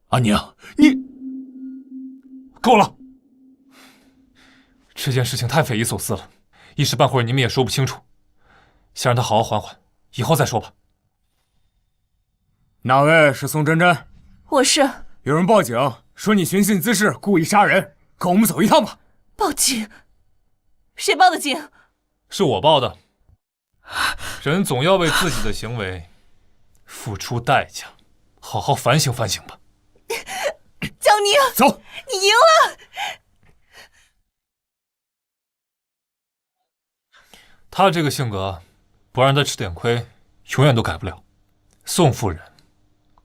阿宁，你够了！这件事情太匪夷所思了，一时半会儿你们也说不清楚。先让他好好缓缓，以后再说吧。哪位是宋真真？我是。有人报警说你寻衅滋事，故意杀人，跟我们走一趟吧。报警？谁报的警？是我报的。人总要为自己的行为付出代价，好好反省反省吧。江宁，走，你赢了。他这个性格，不让他吃点亏，永远都改不了。宋夫人，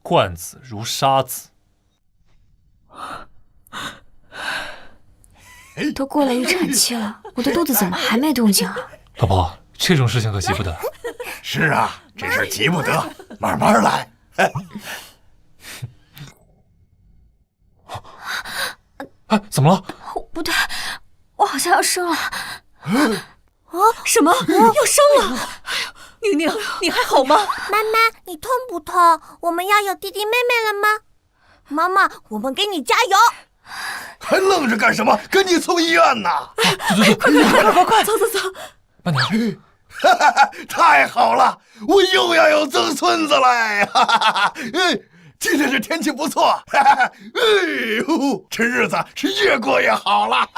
惯子如杀子。都过了预产期了，我的肚子怎么还没动静啊？老婆，这种事情可急不得。是啊，这事急不得，慢慢来。哎，怎么了？不对，我好像要生了。什么？要生了？宁宁，你还好吗？妈妈，你痛不痛？我们要有弟弟妹妹了吗？妈妈，我们给你加油！还愣着干什么？赶紧送医院呐！快，走！慢点。太好了，我又要有曾孙子了！今天这天气不错，这日子是越过越好了。